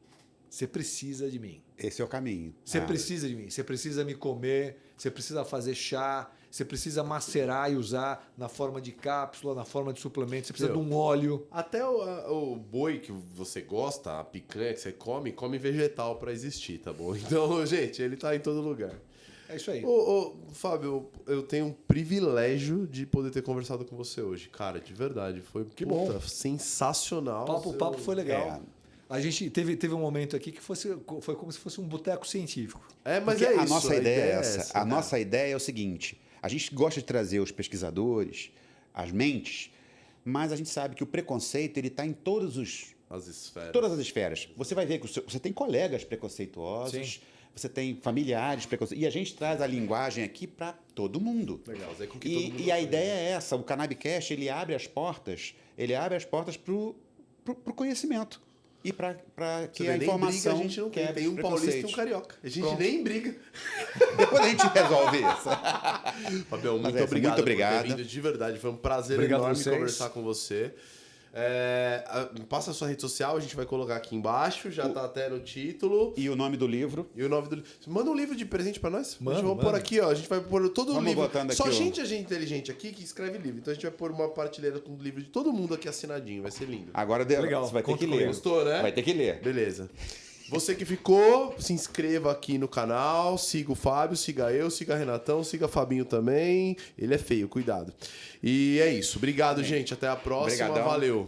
você precisa de mim. Esse é o caminho. Você precisa de mim, você precisa me comer, você precisa fazer chá, você precisa macerar e usar na forma de cápsula, na forma de suplemento, você precisa de um óleo. Até o boi que você gosta, a picanha que você come vegetal para existir, tá bom? Então, gente, ele tá em todo lugar. É isso aí. Fábio, eu tenho um privilégio de poder ter conversado com você hoje. Cara, de verdade, foi bom. Sensacional. O papo foi legal. A gente teve um momento aqui que foi como se fosse um boteco científico. Mas é isso. A nossa ideia é essa. A nossa ideia é o seguinte, a gente gosta de trazer os pesquisadores, as mentes, mas a gente sabe que o preconceito ele está em todas as esferas. Você vai ver que você tem colegas preconceituosos, você tem familiares preconceitos. E a gente traz a linguagem aqui para todo mundo. Legal, fazer com que todo mundo E a ideia é essa, o Cannabicast, ele abre as portas para o conhecimento. E para que a informação... Nem briga, a gente não tem. Tem um paulista e um carioca. A gente nem briga. Depois a gente resolve isso. Fabião, muito Muito obrigado. por ter vindo, de verdade. Foi um prazer Obrigado enorme a vocês. conversar com você. Passa a sua rede social, a gente vai colocar aqui embaixo, já tá até no título. E o nome do livro. E o nome do livro. Manda um livro de presente pra nós. Manda, a gente vai pôr aqui, ó. A gente vai pôr todo o Vamos livro. botando aqui, Só ó. gente inteligente aqui que escreve livro. Então a gente vai pôr uma prateleira com o livro de todo mundo aqui assinadinho. Vai ser lindo. Agora Legal, você vai ter conto que com ler. isso. Gostou, né? Vai ter que ler. Beleza. Você que ficou, se inscreva aqui no canal, siga o Fábio, siga eu, siga a Renatão, siga Fabinho também. Ele é feio, cuidado. E é isso. Obrigado, gente. Até a próxima. Obrigadão. Valeu.